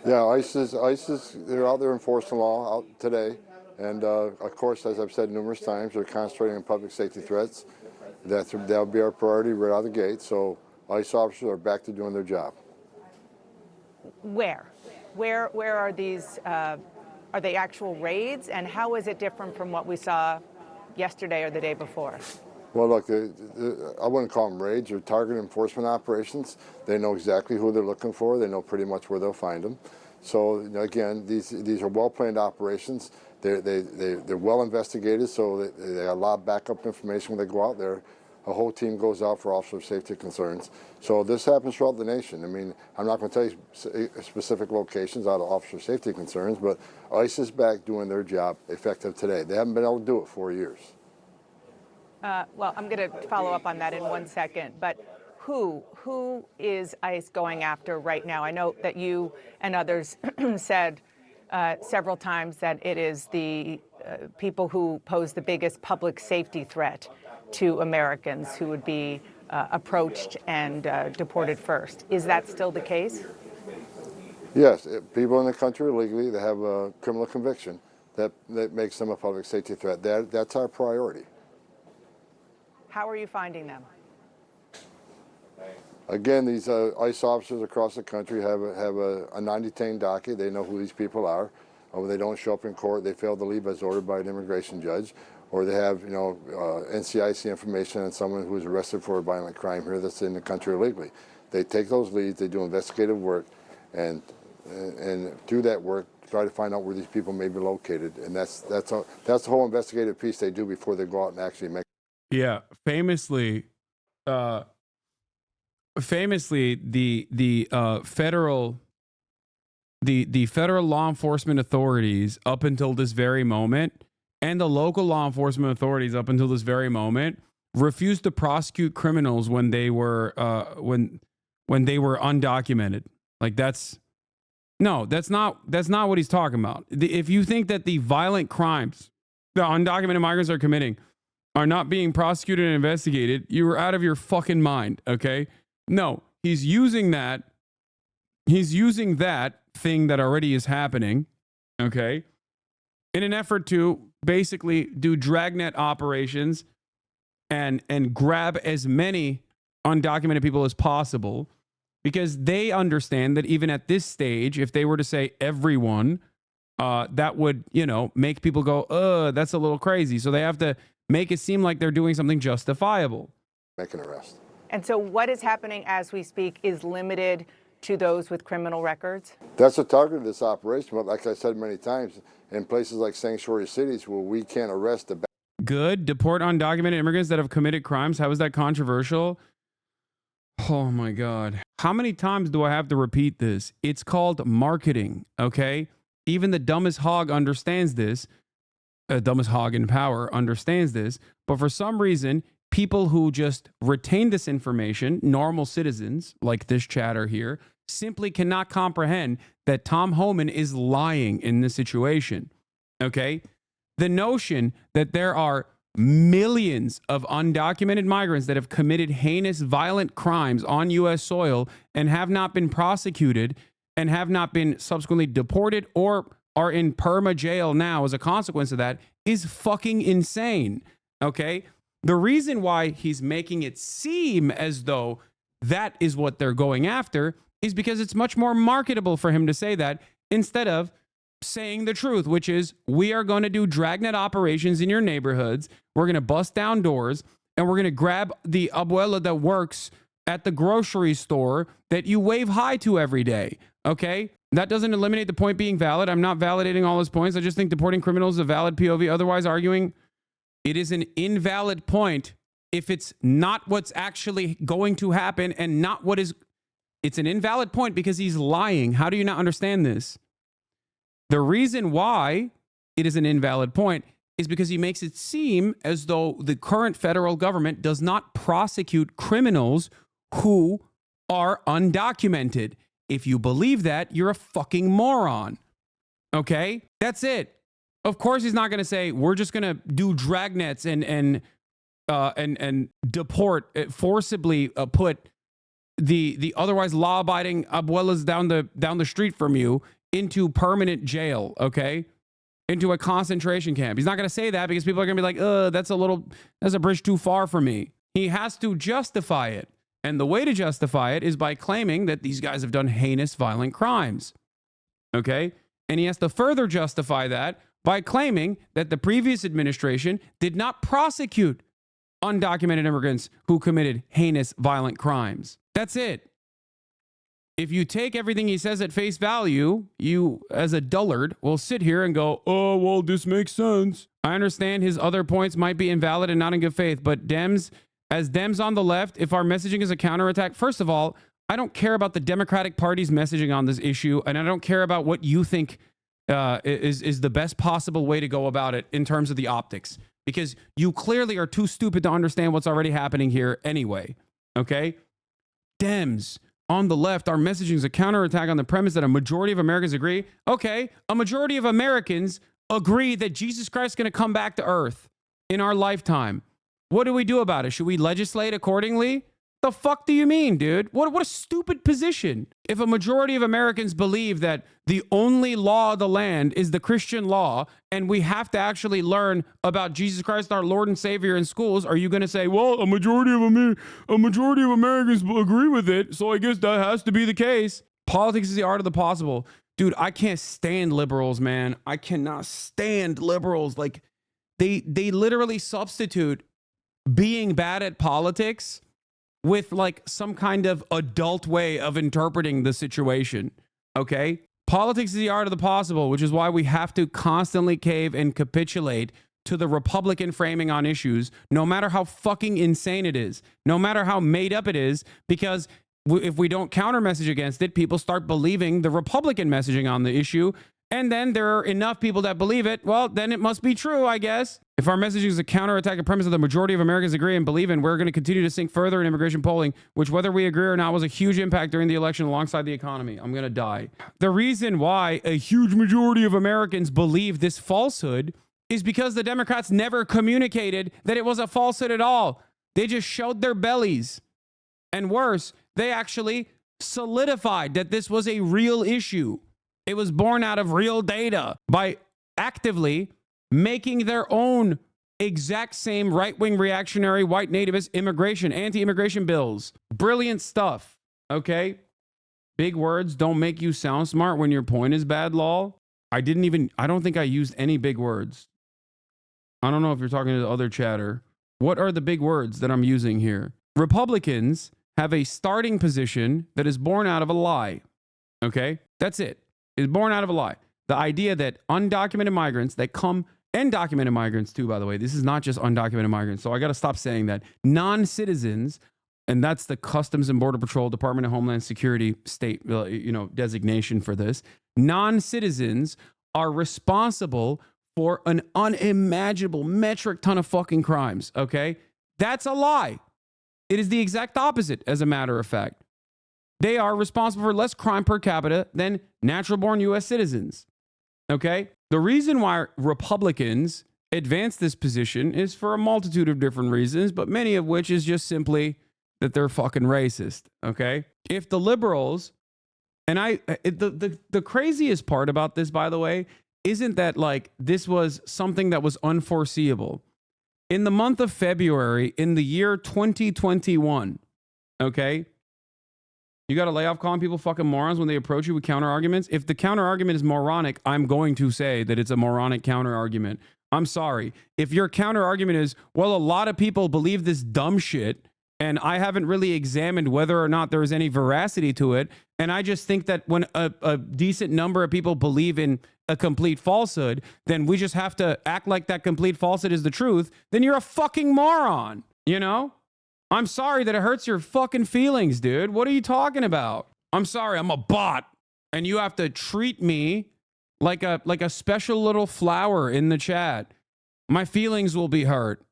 Yeah, ISIS, they're out there enforcing law out today. And of course, as I've said numerous times, they're concentrating on public safety threats. That'll be our priority right out of the gate. So ICE officers are back to doing their job. Where are these, are they actual raids? And how is it different from what we saw yesterday or the day before? Well, look, I wouldn't call them raids. They're target enforcement operations. They know exactly who they're looking for. They know pretty much where they'll find them. So, again, these are well-planned operations. They're well investigated, so they have a lot of backup information when they go out there. A whole team goes out for officer safety concerns. So this happens throughout the nation. I mean, I'm not going to tell you specific locations out of officer safety concerns, but ICE is back doing their job effective today. They haven't been able to do it for years. Well, I'm going to follow up on that in 1 second. But Who is ICE going after right now? I know that you and others said several times that it is the people who pose the biggest public safety threat to Americans who would be approached and deported first. Is that still the case? Yes, people in the country illegally that have a criminal conviction that makes them a public safety threat. That's our priority. How are you finding them? Again, these ICE officers across the country have a 90-10 docket. They know who these people are. When they don't show up in court, they fail to leave as ordered by an immigration judge, or they have, NCIC information on someone who was arrested for a violent crime here that's in the country illegally. They take those leads, they do investigative work, and through that work, try to find out where these people may be located. And that's the whole investigative piece they do before they go out and actually make. Yeah, famously, the federal law enforcement authorities up until this very moment, and the local law enforcement authorities up until this very moment, refused to prosecute criminals when they were when they were undocumented. Like that's not what he's talking about. If you think that the violent crimes the undocumented migrants are committing are not being prosecuted and investigated, you are out of your fucking mind. Okay, no, he's using that thing that already is happening, okay, in an effort to basically do dragnet operations and grab as many undocumented people as possible, because they understand that even at this stage, if they were to say everyone, that would, make people go, that's a little crazy. So they have to make it seem like they're doing something justifiable. Make an arrest. And so what is happening as we speak is limited to those with criminal records? That's the target of this operation. But like I said many times, in places like sanctuary cities where we can't arrest the good, deport undocumented immigrants that have committed crimes. How is that controversial? Oh my God. How many times do I have to repeat this? It's called marketing, okay? Even the dumbest hog understands this. Dumbest hog in power understands this. But for some reason, people who just retain this information, normal citizens like this chatter here, simply cannot comprehend that Tom Homan is lying in this situation, okay? The notion that there are millions of undocumented migrants that have committed heinous, violent crimes on U.S. soil and have not been prosecuted and have not been subsequently deported or are in perma jail now as a consequence of that is fucking insane, okay? The reason why he's making it seem as though that is what they're going after is because it's much more marketable for him to say that instead of saying the truth, which is we are going to do dragnet operations in your neighborhoods. We're going to bust down doors and we're going to grab the abuela that works at the grocery store that you wave hi to every day. Okay? That doesn't eliminate the point being valid. I'm not validating all his points. I just think deporting criminals is a valid POV. Otherwise, arguing it is an invalid point if it's not what's actually going to happen and not what is. It's an invalid point because he's lying. How do you not understand this? The reason why it is an invalid point is because he makes it seem as though the current federal government does not prosecute criminals who are undocumented. If you believe that, you're a fucking moron. Okay? That's it. Of course, he's not going to say, we're just going to do dragnets and deport, forcibly put the otherwise law-abiding abuelas down the street from you into permanent jail, okay? Into a concentration camp. He's not going to say that because people are going to be like, that's a bridge too far for me. He has to justify it. And the way to justify it is by claiming that these guys have done heinous, violent crimes, okay? And he has to further justify that by claiming that the previous administration did not prosecute undocumented immigrants who committed heinous, violent crimes. That's it. If you take everything he says at face value, you, as a dullard, will sit here and go, oh, well, this makes sense. I understand his other points might be invalid and not in good faith, but as Dems on the left, if our messaging is a counterattack, first of all, I don't care about the Democratic Party's messaging on this issue, and I don't care about what you think is the best possible way to go about it in terms of the optics, because you clearly are too stupid to understand what's already happening here anyway, okay? Dems on the left, our messaging is a counterattack on the premise that a majority of Americans agree. Okay, a majority of Americans agree that Jesus Christ is going to come back to earth in our lifetime. What do we do about it? Should we legislate accordingly? The fuck do you mean, dude? What a stupid position. If a majority of Americans believe that the only law of the land is the Christian law and we have to actually learn about Jesus Christ, our Lord and Savior, in schools, are you going to say, well, a majority of Americans agree with it, so I guess that has to be the case? Politics is the art of the possible. Dude, I can't stand liberals, man. I cannot stand liberals. Like, they literally substitute being bad at politics with like some kind of adult way of interpreting the situation. Okay? Politics is the art of the possible, which is why we have to constantly cave and capitulate to the Republican framing on issues, no matter how fucking insane it is, no matter how made up it is, because if we don't counter message against it, people start believing the Republican messaging on the issue. And then there are enough people that believe it. Well, then it must be true, I guess. If our messaging is a counterattack, a premise that the majority of Americans agree and believe in, we're going to continue to sink further in immigration polling, which, whether we agree or not, was a huge impact during the election alongside the economy. I'm going to die. The reason why a huge majority of Americans believe this falsehood is because the Democrats never communicated that it was a falsehood at all. They just showed their bellies. And worse, they actually solidified that this was a real issue. It was born out of real data by actively making their own exact same right-wing reactionary white nativist immigration, anti-immigration bills. Brilliant stuff, okay? Big words don't make you sound smart when your point is bad, lol. I don't think I used any big words. I don't know if you're talking to the other chatter. What are the big words that I'm using here? Republicans have a starting position that is born out of a lie, okay? That's it. Is born out of a lie. The idea that undocumented migrants that come, and documented migrants too, by the way, this is not just undocumented migrants, so I got to stop saying that. Non-citizens, and that's the Customs and Border Patrol, Department of Homeland Security state, designation for this. Non-citizens are responsible for an unimaginable metric ton of fucking crimes, okay? That's a lie. It is the exact opposite, as a matter of fact. They are responsible for less crime per capita than natural-born U.S. citizens, okay? The reason why Republicans advance this position is for a multitude of different reasons, but many of which is just simply that they're fucking racist, okay? If the liberals, and the craziest part about this, by the way, isn't that like this was something that was unforeseeable. In the month of February, in the year 2021, okay? You got to lay off calling people fucking morons when they approach you with counter arguments. If the counter argument is moronic, I'm going to say that it's a moronic counter argument. I'm sorry. If your counter argument is, well, a lot of people believe this dumb shit, and I haven't really examined whether or not there is any veracity to it, and I just think that when a decent number of people believe in a complete falsehood, then we just have to act like that complete falsehood is the truth, then you're a fucking moron, you know? I'm sorry that it hurts your fucking feelings, dude. What are you talking about? I'm sorry, I'm a bot, and you have to treat me like a special little flower in the chat. My feelings will be hurt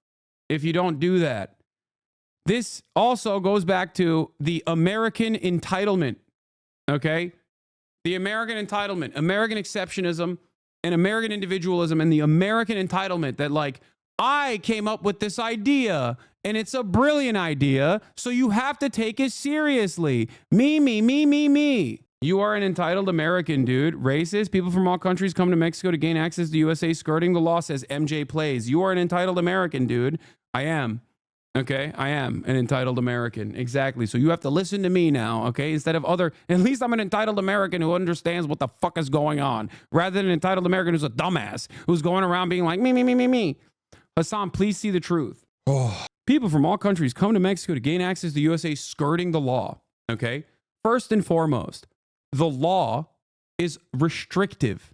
if you don't do that. This also goes back to the American entitlement, okay? The American entitlement, American exceptionism, and American individualism, and the American entitlement that, like, I came up with this idea, and it's a brilliant idea, so you have to take it seriously. Me, me, me, me, me. You are an entitled American, dude. Racist. People from all countries come to Mexico to gain access to the USA, skirting the law, says MJ Plays. You are an entitled American, dude. I am. Okay? I am an entitled American. Exactly. So you have to listen to me now, okay? Instead of other, at least I'm an entitled American who understands what the fuck is going on, rather than an entitled American who's a dumbass, who's going around being like, me, me, me, me, me. Hasan, please see the truth. People from all countries come to Mexico to gain access to the USA, skirting the law, okay? First and foremost, the law is restrictive,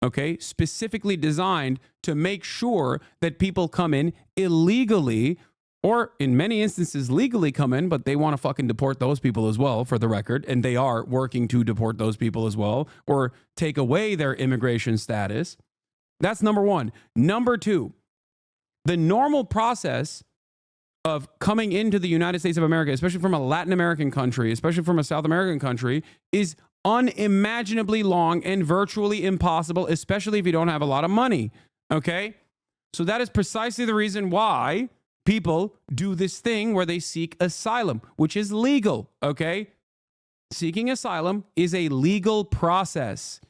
okay? Specifically designed to make sure that people come in illegally, or in many instances legally come in, but they want to fucking deport those people as well, for the record, and they are working to deport those people as well, or take away their immigration status. That's number one. Number two, the normal process of coming into the United States of America, especially from a Latin American country, especially from a South American country, is unimaginably long and virtually impossible, especially if you don't have a lot of money. Okay? So that is precisely the reason why people do this thing where they seek asylum, which is legal. Okay? Seeking asylum is a legal process.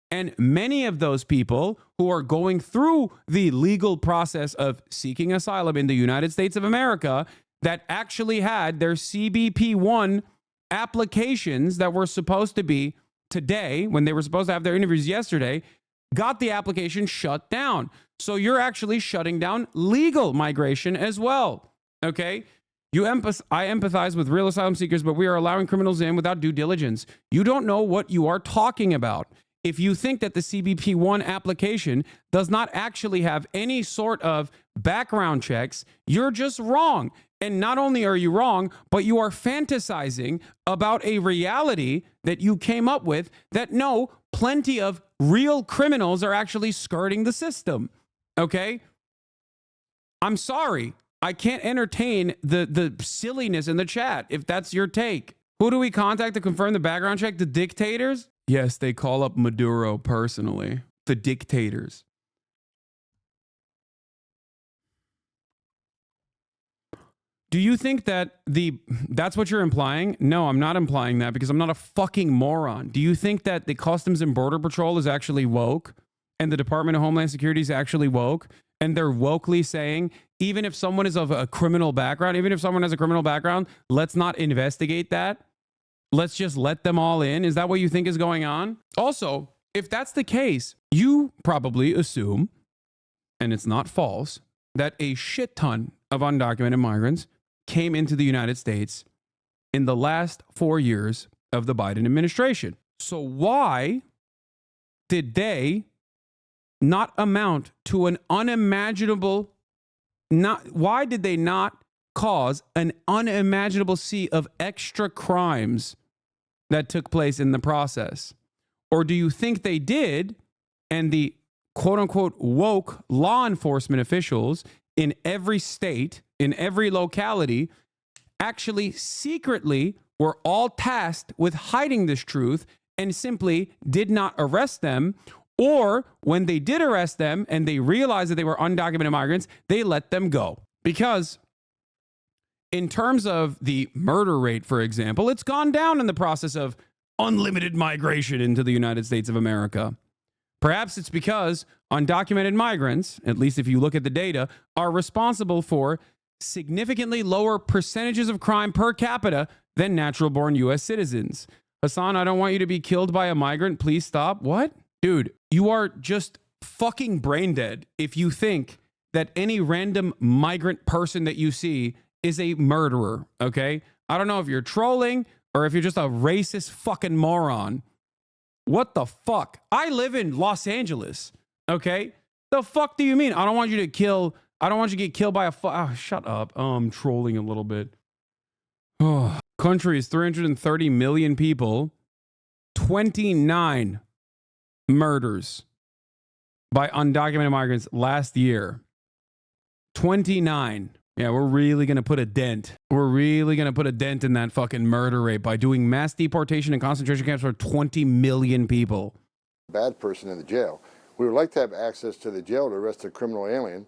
And many of those people who are going through the legal process of seeking asylum in the United States of America that actually had their CBP-1 applications that were supposed to be today, when they were supposed to have their interviews yesterday, got the application shut down. So you're actually shutting down legal migration as well. Okay? I empathize with real asylum seekers, but we are allowing criminals in without due diligence. You don't know what you are talking about. If you think that the CBP-1 application does not actually have any sort of background checks, you're just wrong. And not only are you wrong, but you are fantasizing about a reality that you came up with that no, plenty of real criminals are actually skirting the system. Okay? I'm sorry. I can't entertain the silliness in the chat if that's your take. Who do we contact to confirm the background check? The dictators? Yes, they call up Maduro personally. The dictators. Do you think that that's what you're implying? No, I'm not implying that because I'm not a fucking moron. Do you think that the Customs and Border Patrol is actually woke and the Department of Homeland Security is actually woke and they're wokely saying, even if someone is of a criminal background, even if someone has a criminal background, let's not investigate that? Let's just let them all in? Is that what you think is going on? Also, if that's the case, you probably assume, and it's not false, that a shit ton of undocumented migrants came into the United States in the last 4 years of the Biden administration. So why did they not amount to an unimaginable, why did they not cause an unimaginable sea of extra crimes that took place in the process? Or do you think they did, and the quote unquote woke law enforcement officials in every state, in every locality, actually secretly were all tasked with hiding this truth and simply did not arrest them? Or when they did arrest them and they realized that they were undocumented migrants, they let them go? Because in terms of the murder rate, for example, it's gone down in the process of unlimited migration into the United States of America. Perhaps it's because undocumented migrants, at least if you look at the data, are responsible for significantly lower percentages of crime per capita than natural-born U.S. citizens. Hasan, I don't want you to be killed by a migrant. Please stop. What? Dude, you are just fucking brain dead if you think that any random migrant person that you see is a murderer, okay? I don't know if you're trolling or if you're just a racist fucking moron. What the fuck? I live in Los Angeles, okay? The fuck do you mean? I don't want you to get killed by a shut up. Oh, I'm trolling a little bit. Oh, country is 330 million people. 29 murders by undocumented migrants last year. 29. Yeah, we're really going to put a dent. We're really going to put a dent in that fucking murder rate by doing mass deportation and concentration camps for 20 million people. Bad person in the jail. We would like to have access to the jail to arrest a criminal alien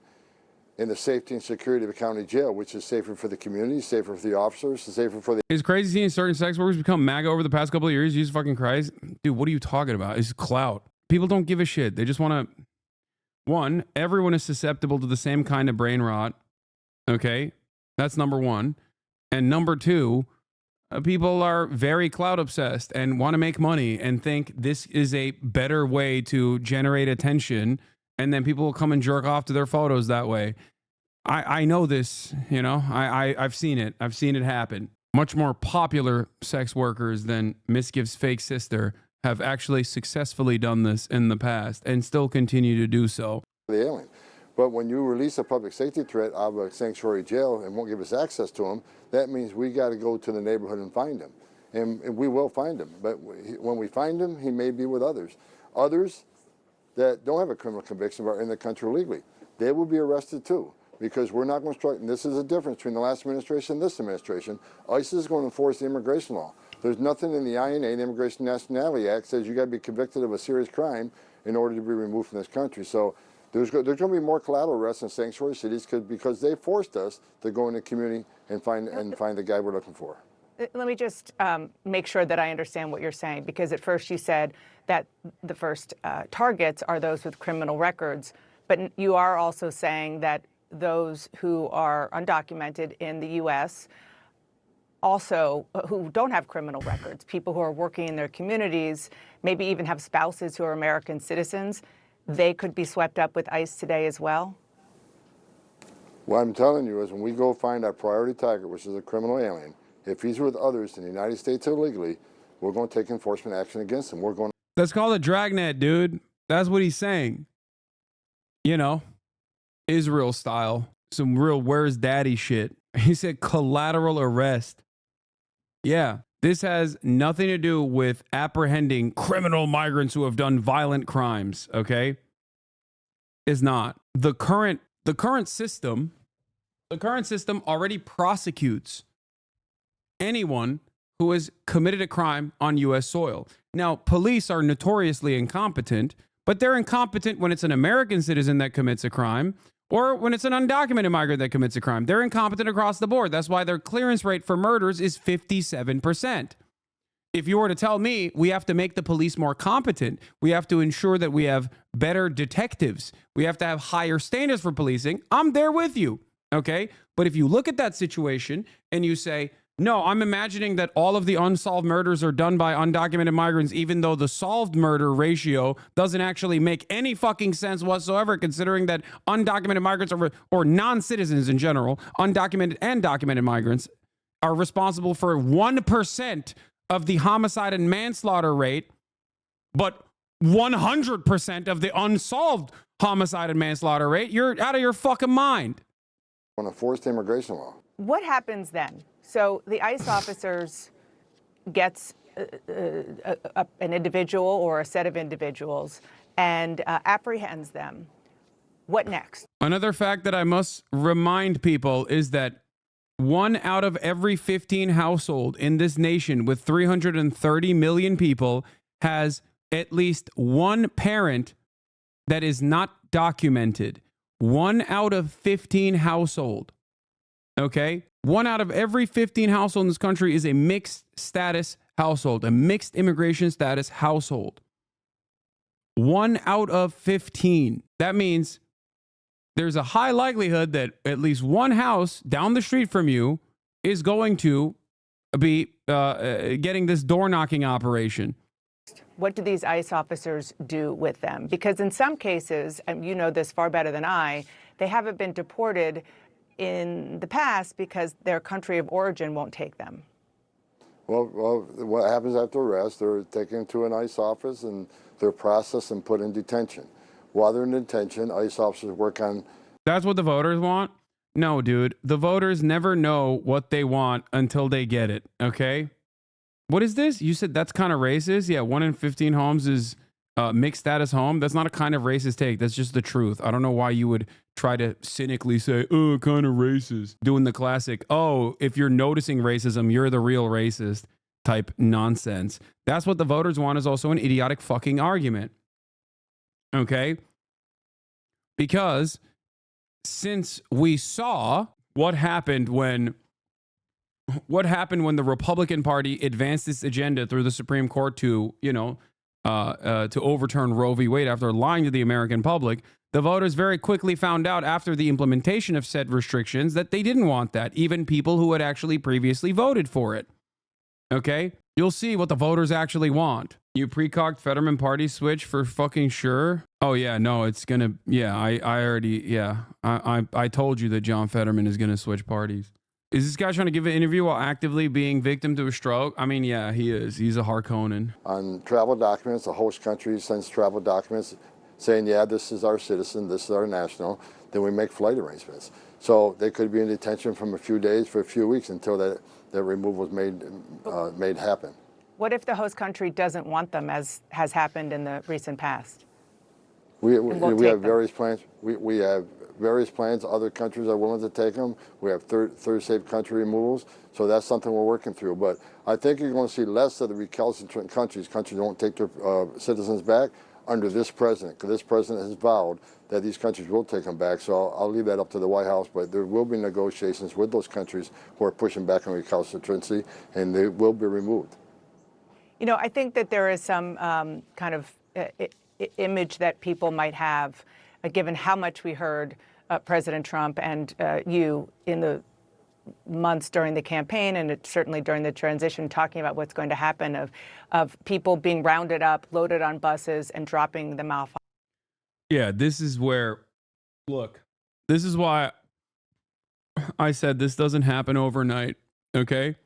in the safety and security of a county jail, which is safer for the community, safer for the officers, and safer for the... It's crazy seeing certain sex workers become MAGA over the past couple of years. Jesus fucking Christ. Dude, what are you talking about? It's clout. People don't give a shit. They just want to... One, everyone is susceptible to the same kind of brain rot. Okay? That's number one. And number two, people are very clout obsessed and want to make money and think this is a better way to generate attention. And then people will come and jerk off to their photos that way. I know this, you know, I've seen it. I've seen it happen. Much more popular sex workers than Miss Gibbs' fake sister have actually successfully done this in the past and still continue to do so. The alien. But when you release a public safety threat out of a sanctuary jail and won't give us access to him, that means we got to go to the neighborhood and find him. And we will find him. But when we find him, he may be with others. Others that don't have a criminal conviction but are in the country legally, they will be arrested too. because we're not going to strike. And this is the difference between the last administration and this administration. ICE is going to enforce the immigration law. There's nothing in the INA, the Immigration Nationality Act, says you got to be convicted of a serious crime in order to be removed from this country. So there's going to be more collateral arrests in sanctuary cities because they forced us to go in the community and find the guy we're looking for. Let me just make sure that I understand what you're saying, because at first you said that the first targets are those with criminal records, but you are also saying that those who are undocumented in the U.S., also who don't have criminal records, people who are working in their communities, maybe even have spouses who are American citizens, they could be swept up with ICE today as well? What I'm telling you is when we go find our priority target, which is a criminal alien, if he's with others in the United States illegally, we're going to take enforcement action against him. We're going to... That's called a dragnet, dude. That's what he's saying. You know, Israel style. Some real where's daddy shit. He said collateral arrest. Yeah, this has nothing to do with apprehending criminal migrants who have done violent crimes, okay? It's not. The current system already prosecutes anyone who has committed a crime on U.S. soil. Now, police are notoriously incompetent, but they're incompetent when it's an American citizen that commits a crime or when it's an undocumented migrant that commits a crime. They're incompetent across the board. That's why their clearance rate for murders is 57%. If you were to tell me we have to make the police more competent, we have to ensure that we have better detectives, we have to have higher standards for policing, I'm there with you, okay? But if you look at that situation and you say, no, I'm imagining that all of the unsolved murders are done by undocumented migrants, even though the solved murder ratio doesn't actually make any fucking sense whatsoever, considering that undocumented migrants or non-citizens in general, undocumented and documented migrants, are responsible for 1% of the homicide and manslaughter rate, but 100% of the unsolved homicide and manslaughter rate. You're out of your fucking mind. On a forced immigration law. What happens then? So the ICE officers gets an individual or a set of individuals and apprehends them. What next? Another fact that I must remind people is that 1 out of every 15 household in this nation with 330 million people has at least one parent that is not documented. 1 out of 15 household. Okay? 1 out of every 15 household in this country is a mixed status household, a mixed immigration status household. 1 out of 15. That means there's a high likelihood that at least one house down the street from you is going to be getting this door knocking operation. What do these ICE officers do with them? Because in some cases, and you know this far better than I, they haven't been deported in the past because their country of origin won't take them. Well, what happens after arrest? They're taken to an ICE office and they're processed and put in detention. While they're in detention, ICE officers work on... That's what the voters want? No, dude. The voters never know what they want until they get it, okay? What is this? You said that's kind of racist? Yeah, 1 in 15 homes is mixed status home. That's not a kind of racist take. That's just the truth. I don't know why you would try to cynically say, oh, kind of racist. Doing the classic, oh, if you're noticing racism, you're the real racist type nonsense. That's what the voters want, is also an idiotic fucking argument. Okay? Because since we saw what happened when the Republican Party advanced this agenda through the Supreme Court to, to overturn Roe v. Wade after lying to the American public, the voters very quickly found out after the implementation of said restrictions that they didn't want that, even people who had actually previously voted for it. Okay? You'll see what the voters actually want. You precogged Fetterman party switch for fucking sure? Oh, yeah, no, it's gonna, yeah, I told you that John Fetterman is gonna switch parties. Is this guy trying to give an interview while actively being victim to a stroke? I mean, yeah, he is. He's a Harkonnen. On travel documents, the host country sends travel documents saying, yeah, this is our citizen, this is our national. Then we make flight arrangements. So they could be in detention from a few days for a few weeks until that removal was made happen. What if the host country doesn't want them, as has happened in the recent past? We have various plans. We have various plans. Other countries are willing to take them. We have third safe country removals. So that's something we're working through. But I think you're going to see less of the recalcitrant countries. Countries won't take their citizens back under this president, because this president has vowed that these countries will take them back. So I'll leave that up to the White House, but there will be negotiations with those countries who are pushing back on recalcitrancy, and they will be removed. You know, I think that there is some kind of image that people might have, given how much we heard President Trump and you in the months during the campaign, and certainly during the transition, talking about what's going to happen, of people being rounded up, loaded on buses, and dropping them off. Yeah, this is where, look, this is why I said this doesn't happen overnight, okay?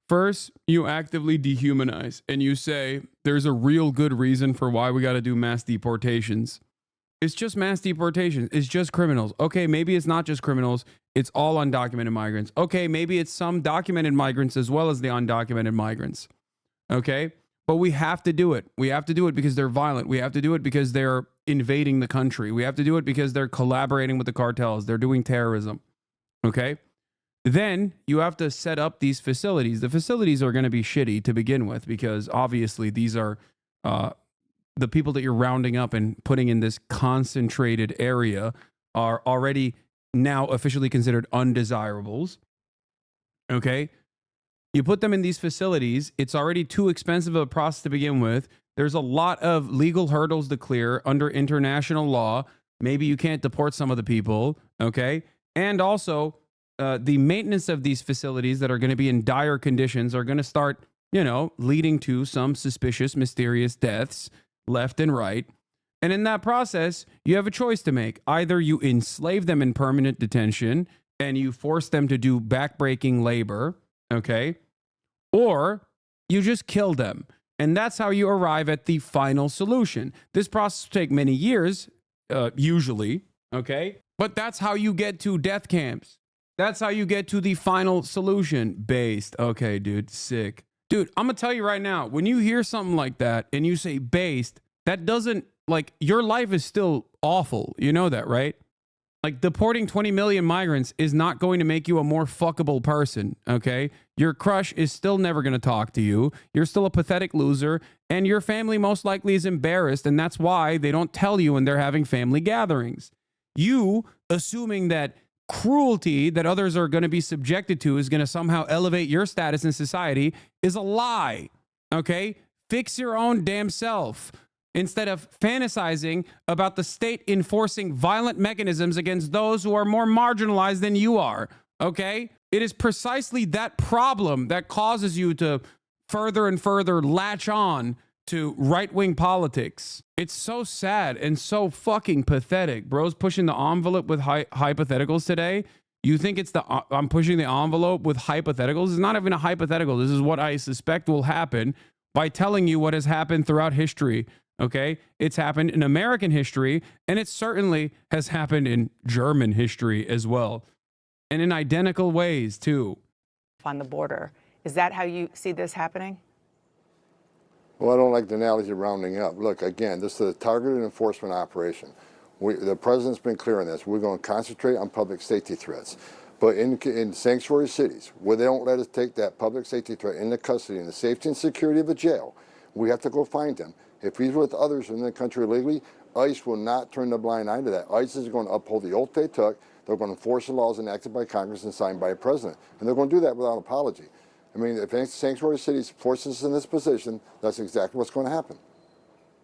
First, you actively dehumanize, and you say there's a real good reason for why we got to do mass deportations. It's just mass deportations. It's just criminals. Okay, maybe it's not just criminals. It's all undocumented migrants. Okay, maybe it's some documented migrants as well as the undocumented migrants. Okay, but we have to do it. We have to do it because they're violent. We have to do it because they're invading the country. We have to do it because they're collaborating with the cartels. They're doing terrorism. Okay, then you have to set up these facilities. The facilities are going to be shitty to begin with because obviously these are the people that you're rounding up and putting in this concentrated area are already now officially considered undesirables. Okay. You put them in these facilities. It's already too expensive of a process to begin with. There's a lot of legal hurdles to clear under international law. Maybe you can't deport some of the people. Okay. And also the maintenance of these facilities that are going to be in dire conditions are going to start, leading to some suspicious, mysterious deaths left and right. And in that process, you have a choice to make. Either you enslave them in permanent detention and you force them to do backbreaking labor, okay? Or you just kill them. And that's how you arrive at the final solution. This process will take many years, usually, okay? But that's how you get to death camps. That's how you get to the final solution. Based. Okay, dude, sick. Dude, I'm going to tell you right now, when you hear something like that and you say based, that doesn't, your life is still awful. You know that, right? Deporting 20 million migrants is not going to make you a more fuckable person, okay? Your crush is still never going to talk to you. You're still a pathetic loser, and your family most likely is embarrassed, and that's why they don't tell you when they're having family gatherings. You assuming that cruelty that others are going to be subjected to is going to somehow elevate your status in society is a lie, okay? Fix your own damn self instead of fantasizing about the state enforcing violent mechanisms against those who are more marginalized than you are, okay? It is precisely that problem that causes you to further and further latch on to right-wing politics. It's so sad and so fucking pathetic. Bro's pushing the envelope with hypotheticals today. You think it's I'm pushing the envelope with hypotheticals? It's not even a hypothetical. This is what I suspect will happen by telling you what has happened throughout history. Okay? It's happened in American history, and it certainly has happened in German history as well. And in identical ways, too. On the border. Is that how you see this happening? Well, I don't like the analogy of rounding up. Look, again, this is a targeted enforcement operation. The president's been clear on this. We're going to concentrate on public safety threats. But in sanctuary cities, where they don't let us take that public safety threat into custody and the safety and security of a jail, we have to go find them. If he's with others in the country illegally, ICE will not turn the blind eye to that. ICE is going to uphold the oath they took. They're going to enforce the laws enacted by Congress and signed by a president. And they're going to do that without apology. I mean, if sanctuary cities force us in this position, that's exactly what's going to happen.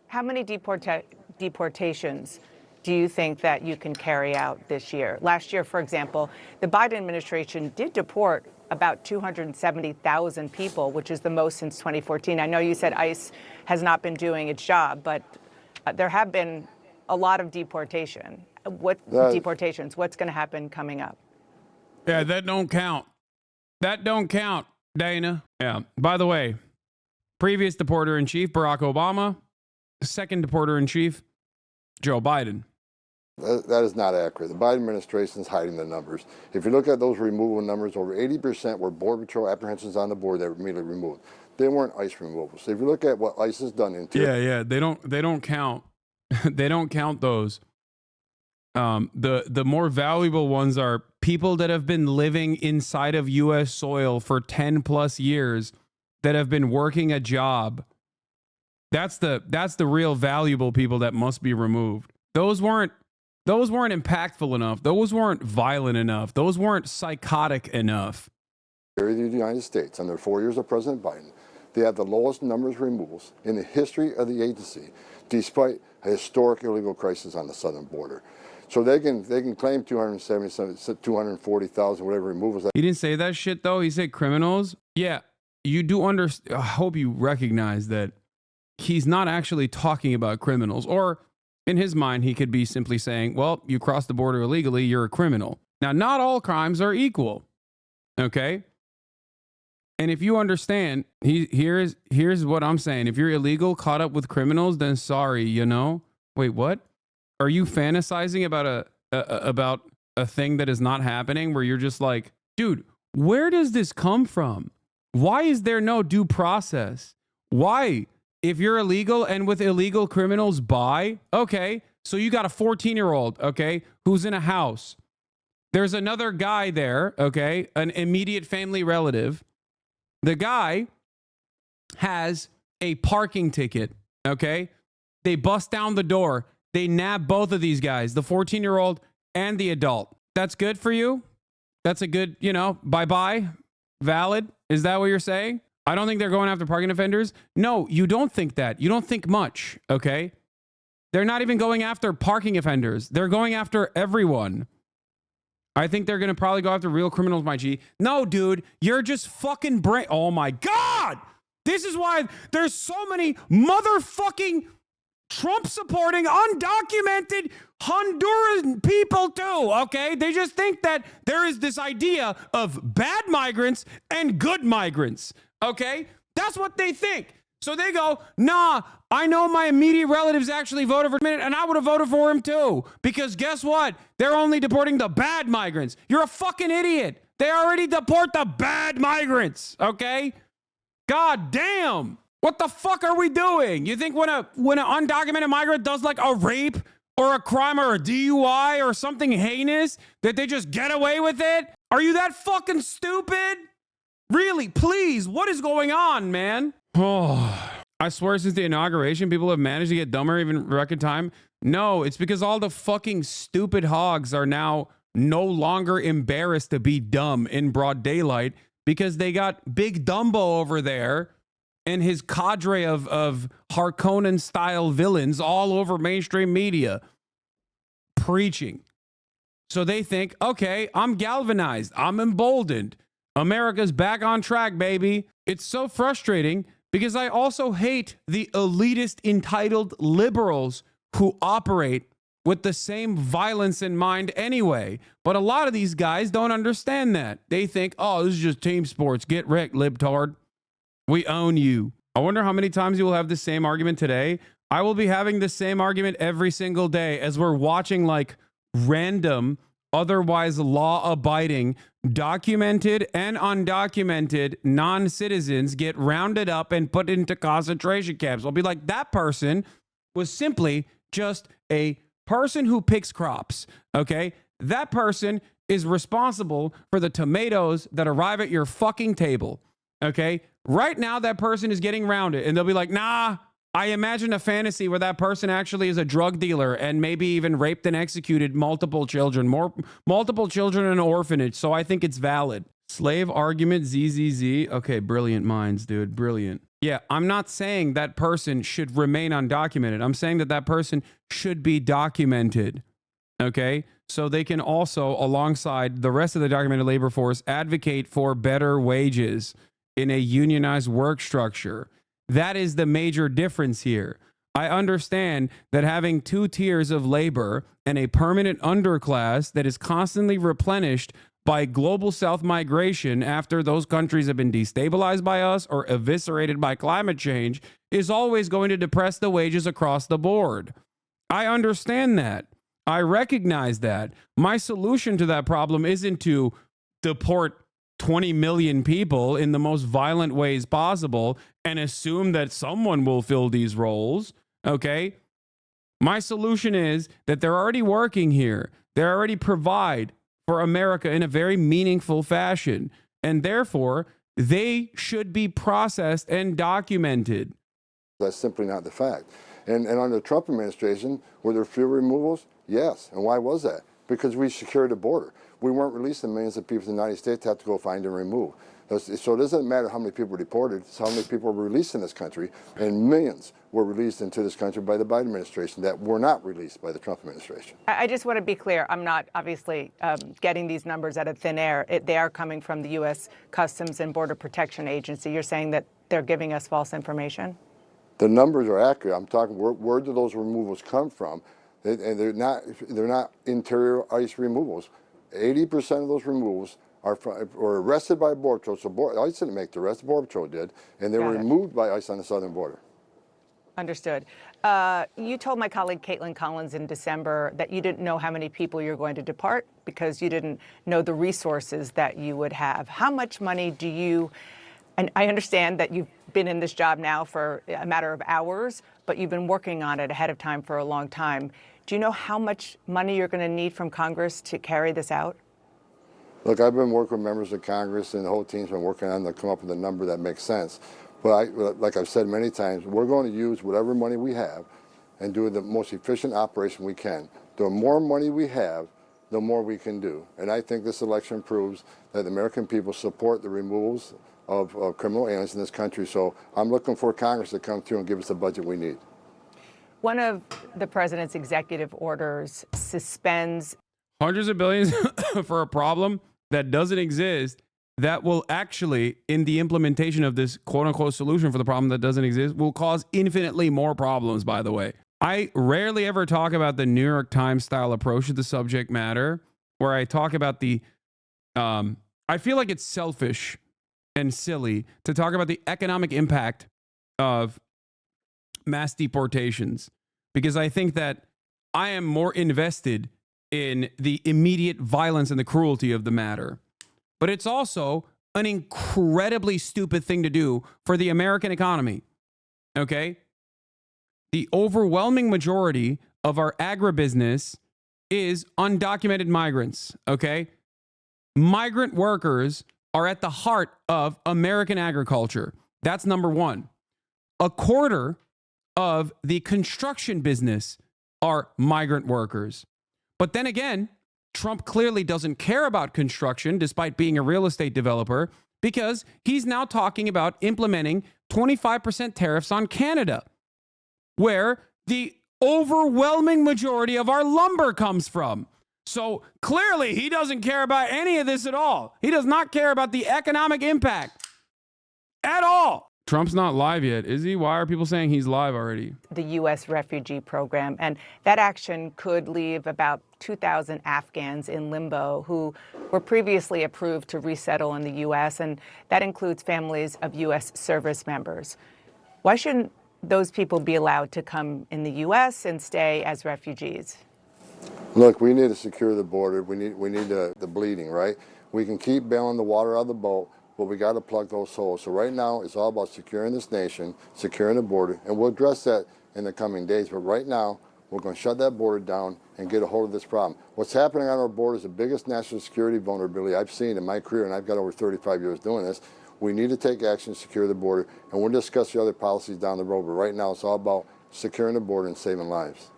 How many deportations do you think that you can carry out this year? Last year, for example, the Biden administration did deport about 270,000 people, which is the most since 2014. I know you said ICE has not been doing its job, but there have been a lot of deportations? What's going to happen coming up? Yeah, that don't count. That don't count, Dana. Yeah. By the way, previous deporter-in-chief, Barack Obama. Second deporter-in-chief, Joe Biden. That is not accurate. The Biden administration is hiding the numbers. If you look at those removal numbers, over 80% were Border Patrol apprehensions on the border that were immediately removed. They weren't ICE removals. So if you look at what ICE has done in they don't count. They don't count those. The more valuable ones are people that have been living inside of U.S. soil for 10 plus years, that have been working a job. That's the real valuable people that must be removed. Those weren't impactful enough. Those weren't violent enough. Those weren't psychotic enough. In the United States, under 4 years of President Biden, they have the lowest numbers of removals in the history of the agency, despite a historic illegal crisis on the southern border. So they can claim 240,000, whatever removals. He didn't say that shit though. He said criminals. Yeah, you do understand. I hope you recognize that he's not actually talking about criminals. Or in his mind, he could be simply saying, well, you crossed the border illegally, you're a criminal. Now, not all crimes are equal. Okay? And if you understand, here's what I'm saying. If you're illegal, caught up with criminals, then sorry, you know? Wait, what? Are you fantasizing about a thing that is not happening, where you're just like, dude, where does this come from? Why is there no due process? Why? If you're illegal and with illegal criminals by, okay, so you got a 14-year-old, okay, who's in a house. There's another guy there, okay, an immediate family relative. The guy has a parking ticket, okay? They bust down the door. They nab both of these guys, the 14-year-old and the adult. That's good for you? That's a good, bye-bye? Valid? Is that what you're saying? I don't think they're going after parking offenders. No, you don't think that. You don't think much, okay? They're not even going after parking offenders. They're going after everyone. I think they're going to probably go after real criminals, my G. No, dude, you're just fucking oh my God. This is why there's so many motherfucking Trump-supporting, undocumented Honduran people too, okay? They just think that there is this idea of bad migrants and good migrants, okay? That's what they think. So they go, nah, I know my immediate relatives actually voted for him, and I would have voted for him too. Because guess what? They're only deporting the bad migrants. You're a fucking idiot. They already deport the bad migrants, okay? God damn. What the fuck are we doing? You think when an undocumented migrant does like a rape or a crime or a DUI or something heinous, that they just get away with it? Are you that fucking stupid? Really, please, what is going on, man? Oh, I swear since the inauguration, people have managed to get dumber even record time. No, it's because all the fucking stupid hogs are now no longer embarrassed to be dumb in broad daylight because they got Big Dumbo over there and his cadre of Harkonnen-style villains all over mainstream media preaching. So they think, okay, I'm galvanized. I'm emboldened. America's back on track, baby. It's so frustrating because I also hate the elitist, entitled liberals who operate with the same violence in mind anyway. But a lot of these guys don't understand that. They think, oh, this is just team sports. Get wrecked, libtard. We own you. I wonder how many times you will have the same argument today. I will be having the same argument every single day as we're watching like random, otherwise law-abiding, documented and undocumented non-citizens get rounded up and put into concentration camps. I'll be like, that person was simply just a person who picks crops, okay? That person is responsible for the tomatoes that arrive at your fucking table, okay? Right now, that person is getting rounded, and they'll be like, nah, I imagine a fantasy where that person actually is a drug dealer and maybe even raped and executed multiple children in an orphanage. So I think it's valid. Slave argument, ZZZ. Okay, brilliant minds, dude. Brilliant. Yeah, I'm not saying that person should remain undocumented. I'm saying that that person should be documented. Okay, so they can also, alongside the rest of the documented labor force, advocate for better wages in a unionized work structure. That is the major difference here. I understand that having two tiers of labor and a permanent underclass that is constantly replenished by global South migration after those countries have been destabilized by us or eviscerated by climate change is always going to depress the wages across the board. I understand that. I recognize that. My solution to that problem isn't to deport 20 million people in the most violent ways possible and assume that someone will fill these roles, okay? My solution is that they're already working here. They already provide for America in a very meaningful fashion. And therefore, they should be processed and documented. That's simply not the fact. And under the Trump administration, were there fewer removals? Yes. And why was that? Because we secured the border. We weren't releasing millions of people in the United States to have to go find and remove. So it doesn't matter how many people were deported, it's how many people were released in this country, and millions were released into this country by the Biden administration that were not released by the Trump administration. I just want to be clear. I'm not obviously getting these numbers out of thin air. They are coming from the U.S. Customs and Border Protection Agency. You're saying that they're giving us false information? The numbers are accurate. I'm talking, where do those removals come from? And they're not interior ICE removals. 80% of those removals were arrested by Border Patrol. So ICE didn't make the arrest, Border Patrol did, and they were removed by ICE on the southern border. Understood. You told my colleague Caitlin Collins in December that you didn't know how many people you're going to depart because you didn't know the resources that you would have. How much money do you, and I understand that you've been in this job now for a matter of hours, but you've been working on it ahead of time for a long time. Do you know how much money you're going to need from Congress to carry this out? Look, I've been working with members of Congress, and the whole team's been working on to come up with a number that makes sense. But like I've said many times, we're going to use whatever money we have and do the most efficient operation we can. The more money we have, the more we can do. And I think this election proves that the American people support the removals of criminal aliens in this country. So I'm looking for Congress to come through and give us the budget we need. One of the president's executive orders suspends hundreds of billions for a problem that doesn't exist, that will actually, in the implementation of this quote-unquote solution for the problem that doesn't exist, will cause infinitely more problems, by the way. I rarely ever talk about the New York Times style approach to the subject matter, where I talk about the, I feel like it's selfish and silly to talk about the economic impact of mass deportations, because I think that I am more invested in the immediate violence and the cruelty of the matter. But it's also an incredibly stupid thing to do for the American economy. Okay? The overwhelming majority of our agribusiness is undocumented migrants. Okay? Migrant workers are at the heart of American agriculture. That's number one. A quarter of the construction business are migrant workers. But then again, Trump clearly doesn't care about construction despite being a real estate developer, because he's now talking about implementing 25% tariffs on Canada, where the overwhelming majority of our lumber comes from. So clearly he doesn't care about any of this at all. He does not care about the economic impact at all. Trump's not live yet, is he? Why are people saying he's live already? The U.S. refugee program, and that action could leave about 2,000 Afghans in limbo who were previously approved to resettle in the U.S., and that includes families of U.S. service members. Why shouldn't those people be allowed to come in the U.S. and stay as refugees? Look, we need to secure the border. We need the bleeding, right? We can keep bailing the water out of the boat, but we got to plug those holes. So right now, it's all about securing this nation, securing the border, and we'll address that in the coming days. But right now, we're going to shut that border down and get a hold of this problem. What's happening on our border is the biggest national security vulnerability I've seen in my career, and I've got over 35 years doing this. We need to take action to secure the border, and we'll discuss the other policies down the road. But right now, it's all about securing the border and saving lives.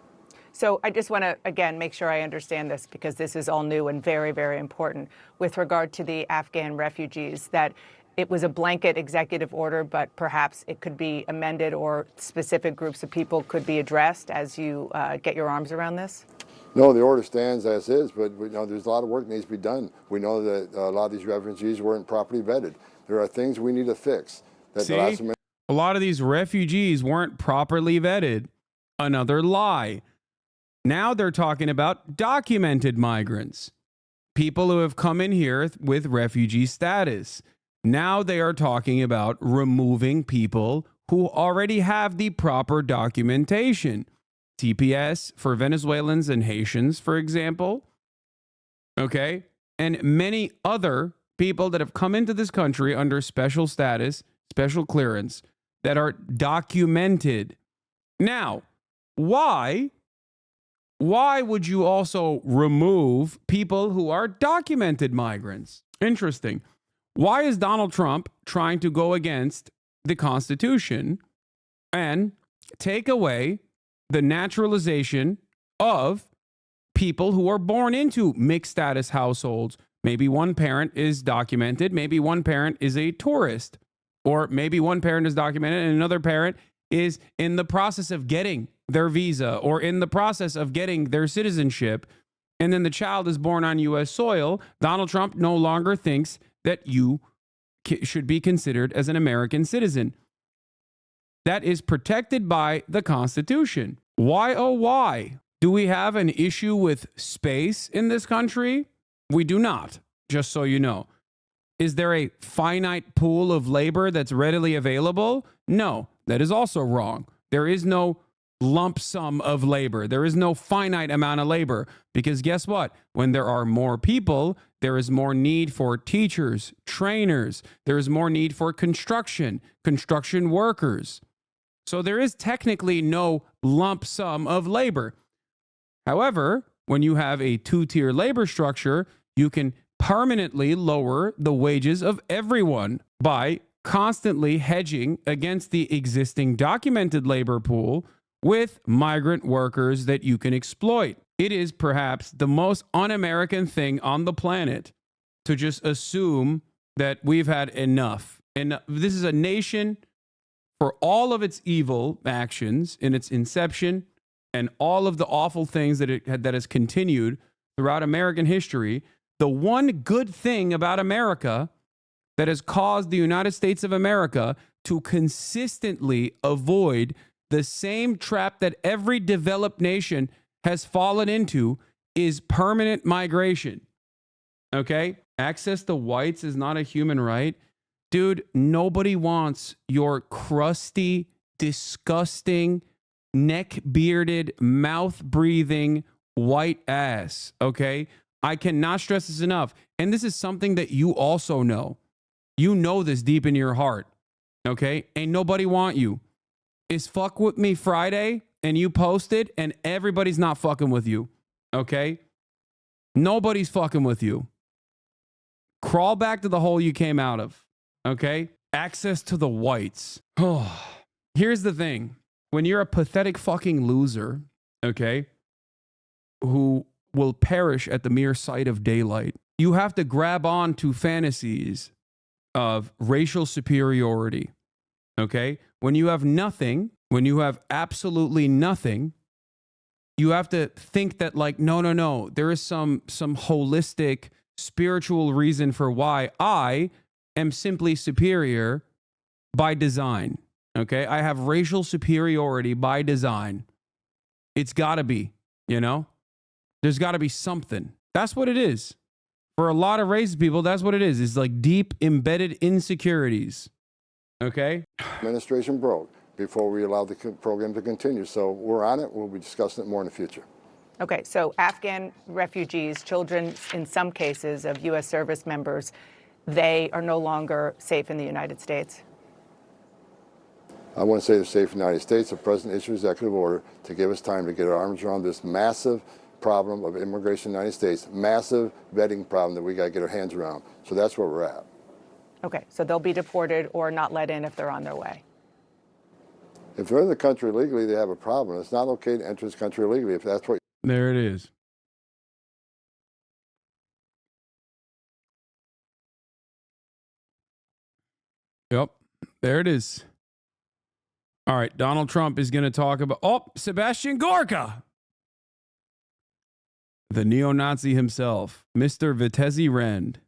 So I just want to, again, make sure I understand this, because this is all new and very, very important with regard to the Afghan refugees, that it was a blanket executive order, but perhaps it could be amended or specific groups of people could be addressed as you get your arms around this? No, the order stands as is, but we know there's a lot of work that needs to be done. We know that a lot of these refugees weren't properly vetted. There are things we need to fix. See, a lot of these refugees weren't properly vetted. Another lie. Now they're talking about documented migrants, people who have come in here with refugee status. Now they are talking about removing people who already have the proper documentation. TPS for Venezuelans and Haitians, for example. Okay? And many other people that have come into this country under special status, special clearance, that are documented. Now, why why would you also remove people who are documented migrants? Interesting. Why is Donald Trump trying to go against the Constitution and take away the naturalization of people who are born into mixed status households? Maybe one parent is documented, maybe one parent is a tourist, or maybe one parent is documented and another parent is in the process of getting their visa or in the process of getting their citizenship, and then the child is born on U.S. soil. Donald Trump no longer thinks that you should be considered as an American citizen. That is protected by the Constitution. Why, oh, why? Do we have an issue with space in this country? We do not, just so you know. Is there a finite pool of labor that's readily available? No, that is also wrong. There is no lump sum of labor. There is no finite amount of labor, because guess what? When there are more people, there is more need for teachers, trainers. There is more need for construction workers. So there is technically no lump sum of labor. However, when you have a two-tier labor structure, you can permanently lower the wages of everyone by constantly hedging against the existing documented labor pool with migrant workers that you can exploit. It is perhaps the most un-American thing on the planet to just assume that we've had enough. And this is a nation, for all of its evil actions in its inception and all of the awful things that that has continued throughout American history, the one good thing about America that has caused the United States of America to consistently avoid the same trap that every developed nation has fallen into is permanent migration. Okay? Access to whites is not a human right. Dude, nobody wants your crusty, disgusting, neck-bearded, mouth-breathing white ass, okay? I cannot stress this enough. And this is something that you also know. You know this deep in your heart, okay? Ain't nobody want you. It's Fuck With Me Friday, and you posted, and everybody's not fucking with you, okay? Nobody's fucking with you. Crawl back to the hole you came out of, okay? Access to the whites. Oh, here's the thing. When you're a pathetic fucking loser, okay, who will perish at the mere sight of daylight, you have to grab on to fantasies of racial superiority, okay? When you have nothing, when you have absolutely nothing, you have to think that, like, no, there is some holistic spiritual reason for why I am simply superior by design, okay? I have racial superiority by design. It's got to be, you know? There's got to be something. That's what it is. For a lot of racist people, that's what it is. It's like deep embedded insecurities. Okay? Administration broke before we allowed the program to continue. So we're on it. We'll be discussing it more in the future. Okay, so Afghan refugees, children in some cases of U.S. service members, they are no longer safe in the United States. I want to say they're safe in the United States. The president issued an executive order to give us time to get our arms around this massive problem of immigration in the United States, massive vetting problem that we got to get our hands around. So that's where we're at. Okay, so they'll be deported or not let in if they're on their way. If they're in the country illegally, they have a problem. It's not okay to enter this country illegally if that's what. There it is. Yep, there it is. All right, Donald Trump is going to talk about, Sebastian Gorka. The neo-Nazi himself, Mr. Vitesse Rend.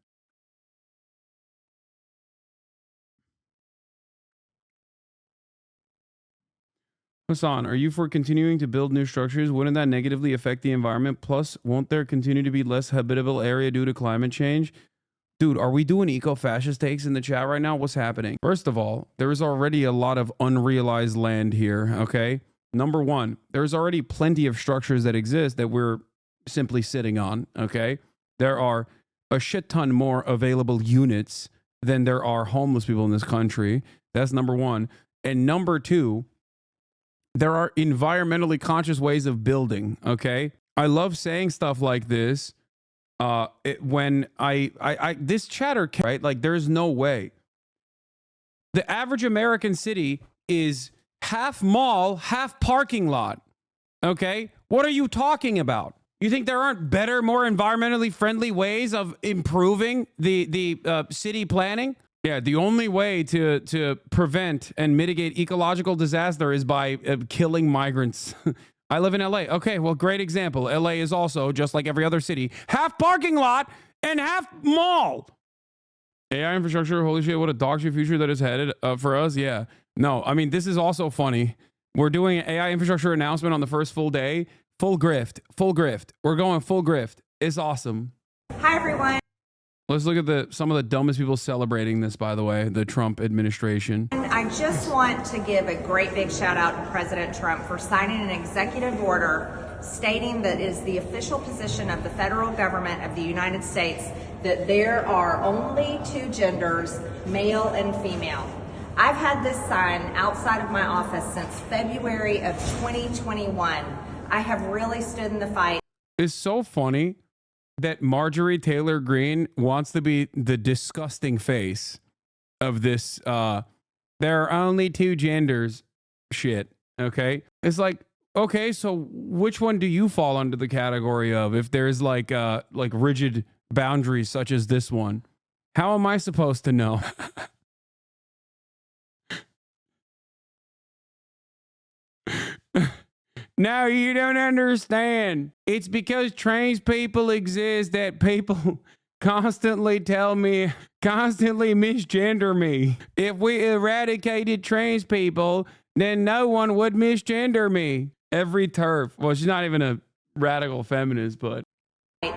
Hasan, are you for continuing to build new structures? Wouldn't that negatively affect the environment? Plus, won't there continue to be less habitable area due to climate change? Dude, are we doing eco-fascist takes in the chat right now? What's happening? First of all, there is already a lot of unrealized land here, okay? Number one, there's already plenty of structures that exist that we're simply sitting on, okay? There are a shit ton more available units than there are homeless people in this country. That's number one. And number two, There are environmentally conscious ways of building, okay? I love saying stuff like this. When this chatter, right? Like, there's no way. The average American city is half mall, half parking lot. Okay? What are you talking about? You think there aren't better, more environmentally friendly ways of improving the city planning? Yeah, the only way to prevent and mitigate ecological disaster is by killing migrants. I live in LA. Okay, well, great example. LA is also, just like every other city, half parking lot and half mall. AI infrastructure, holy shit, what a dog shit future that is headed for us. Yeah. No, I mean, this is also funny. We're doing an AI infrastructure announcement on the first full day. Full grift. Full grift. We're going full grift. It's awesome. Hi, everyone. Let's look at some of the dumbest people celebrating this, by the way, the Trump administration. I just want to give a great big shout out to President Trump for signing an executive order stating that it is the official position of the federal government of the United States that there are only two genders, male and female. I've had this sign outside of my office since February of 2021. I have really stood in the fight. It's so funny that Marjorie Taylor Greene wants to be the disgusting face of this there are only two genders shit, okay? It's like, okay, so which one do you fall under the category of if there's like rigid boundaries such as this one? How am I supposed to know? No, you don't understand. It's because trans people exist that people constantly misgender me. If we eradicated trans people, then no one would misgender me. Every turf. Well, she's not even a radical feminist, but.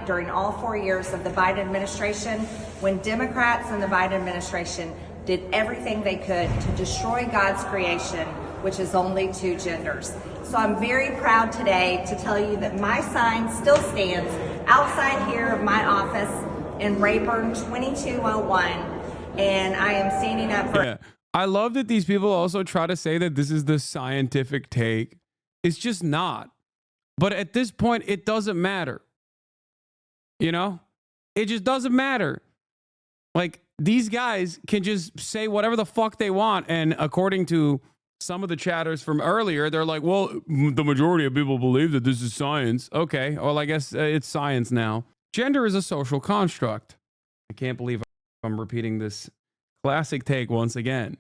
During all 4 years of the Biden administration, when Democrats and the Biden administration did everything they could to destroy God's creation, which is only two genders. So I'm very proud today to tell you that my sign still stands outside here of my office in Rayburn 2201, and I am standing up for... Yeah. I love that these people also try to say that this is the scientific take. It's just not. But at this point, it doesn't matter. You know? It just doesn't matter. Like, these guys can just say whatever the fuck they want, and according to some of the chatters from earlier, they're like, well, the majority of people believe that this is science. Okay, well, I guess it's science now. Gender is a social construct. I can't believe I'm repeating this classic take once again.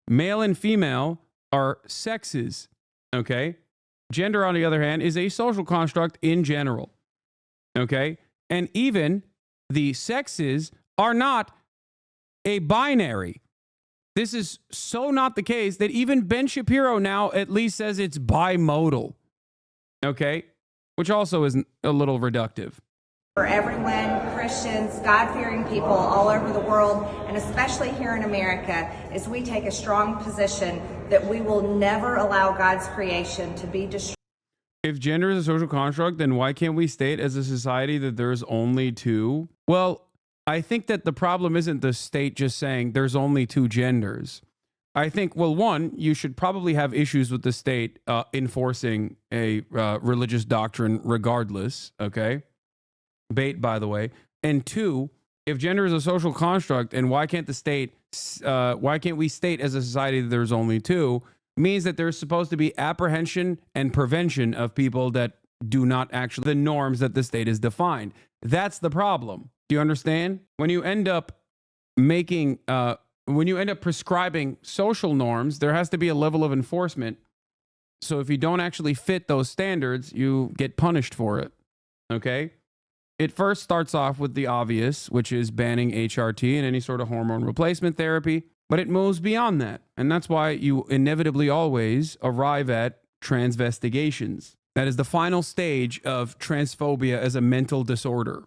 Male and female are sexes, okay? Gender, on the other hand, is a social construct in general, okay? And even the sexes are not a binary. This is so not the case that even Ben Shapiro now at least says it's bimodal, okay? Which also is a little reductive. For everyone, Christians, God-fearing people all over the world, and especially here in America, as we take a strong position that we will never allow God's creation to be destroyed. If gender is a social construct, then why can't we state as a society that there's only two? Well, I think that the problem isn't the state just saying there's only two genders. I think, well, one, you should probably have issues with the state enforcing a religious doctrine regardless, okay? Bait, by the way. And two, if gender is a social construct, and why can't we state as a society that there's only two, means that there's supposed to be apprehension and prevention of people that do not actually the norms that the state has defined. That's the problem. Do you understand? When you end up prescribing social norms, there has to be a level of enforcement. So if you don't actually fit those standards, you get punished for it. Okay? It first starts off with the obvious, which is banning HRT and any sort of hormone replacement therapy, but it moves beyond that. And that's why you inevitably always arrive at transvestigations. That is the final stage of transphobia as a mental disorder.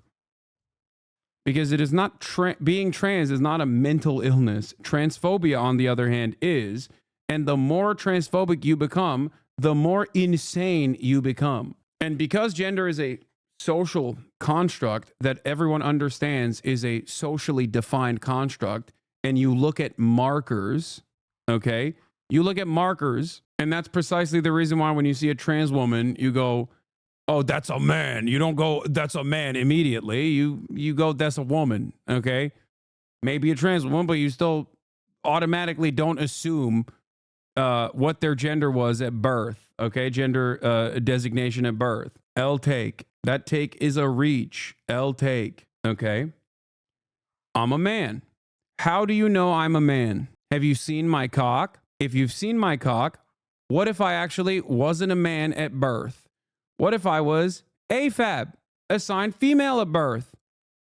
Because it is not being trans is not a mental illness. Transphobia, on the other hand, is. And the more transphobic you become, the more insane you become. And because gender is a social construct that everyone understands is a socially defined construct, and you look at markers, okay? You look at markers And that's precisely the reason why when you see a trans woman, you go, oh, that's a man. You don't go, that's a man immediately. You go, that's a woman. Okay. Maybe a trans woman, but you still automatically don't assume what their gender was at birth. Okay. Gender designation at birth. L take. That take is a reach. L take. Okay. I'm a man. How do you know I'm a man? Have you seen my cock? If you've seen my cock, what if I actually wasn't a man at birth? What if I was AFAB, assigned female at birth?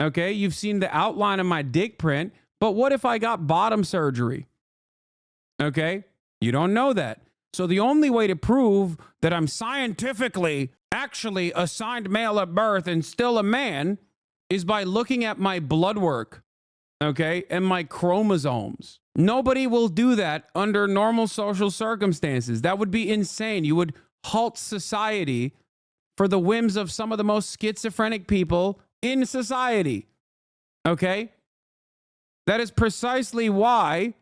Okay, you've seen the outline of my dick print, but what if I got bottom surgery? Okay, you don't know that. So the only way to prove that I'm scientifically actually assigned male at birth and still a man is by looking at my blood work, okay, and my chromosomes. Nobody will do that under normal social circumstances. That would be insane. You would halt society for the whims of some of the most schizophrenic people in society. Okay? That is precisely why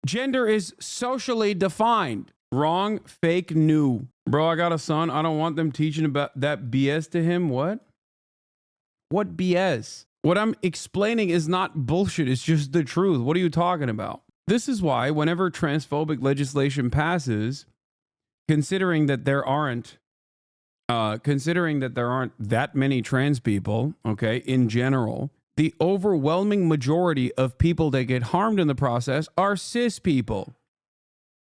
gender is socially defined. Wrong, fake, new. Bro, I got a son. I don't want them teaching about that BS to him. What? What BS? What I'm explaining is not bullshit. It's just the truth. What are you talking about? This is why whenever transphobic legislation passes, considering that there aren't that many trans people, okay, in general, the overwhelming majority of people that get harmed in the process are cis people.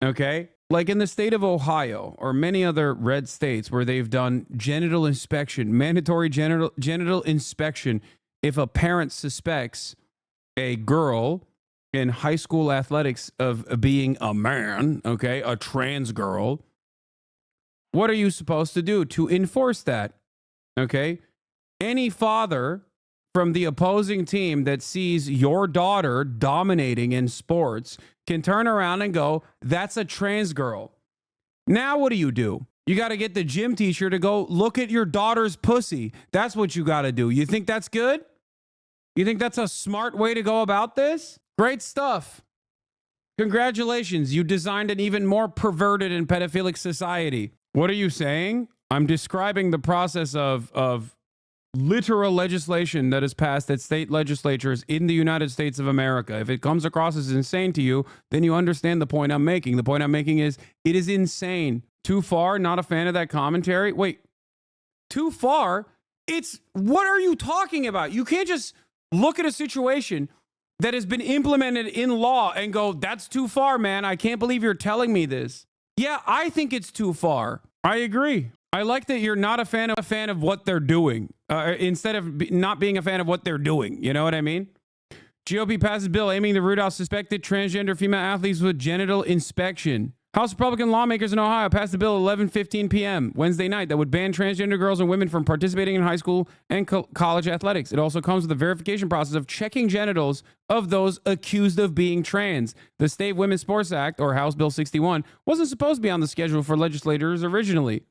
Okay? Like in the state of Ohio or many other red states where they've done genital inspection, mandatory genital inspection. If a parent suspects a girl in high school athletics of being a man, okay, a trans girl, what are you supposed to do to enforce that? Okay? Any father from the opposing team that sees your daughter dominating in sports can turn around and go, that's a trans girl. Now what do? You got to get the gym teacher to go look at your daughter's pussy. That's what you got to do. You think that's good? You think that's a smart way to go about this? Great stuff. Congratulations. You designed an even more perverted and pedophilic society. What are you saying? I'm describing the process of literal legislation that is passed at state legislatures in the United States of America. If it comes across as insane to you, then you understand the point I'm making. The point I'm making is it is insane. Too far? Not a fan of that commentary? Wait, too far? What are you talking about? You can't just look at a situation that has been implemented in law and go, that's too far, man. I can't believe you're telling me this. Yeah, I think it's too far. I agree. I like that you're not a fan of what they're doing instead of not being a fan of what they're doing. You know what I mean? GOP passes bill aiming to root out suspected transgender female athletes with genital inspection. House Republican lawmakers in Ohio passed the bill at 11:15 p.m. Wednesday night that would ban transgender girls and women from participating in high school and college athletics. It also comes with a verification process of checking genitals of those accused of being trans. The State Women's Sports Act, or House Bill 61, wasn't supposed to be on the schedule for legislators originally.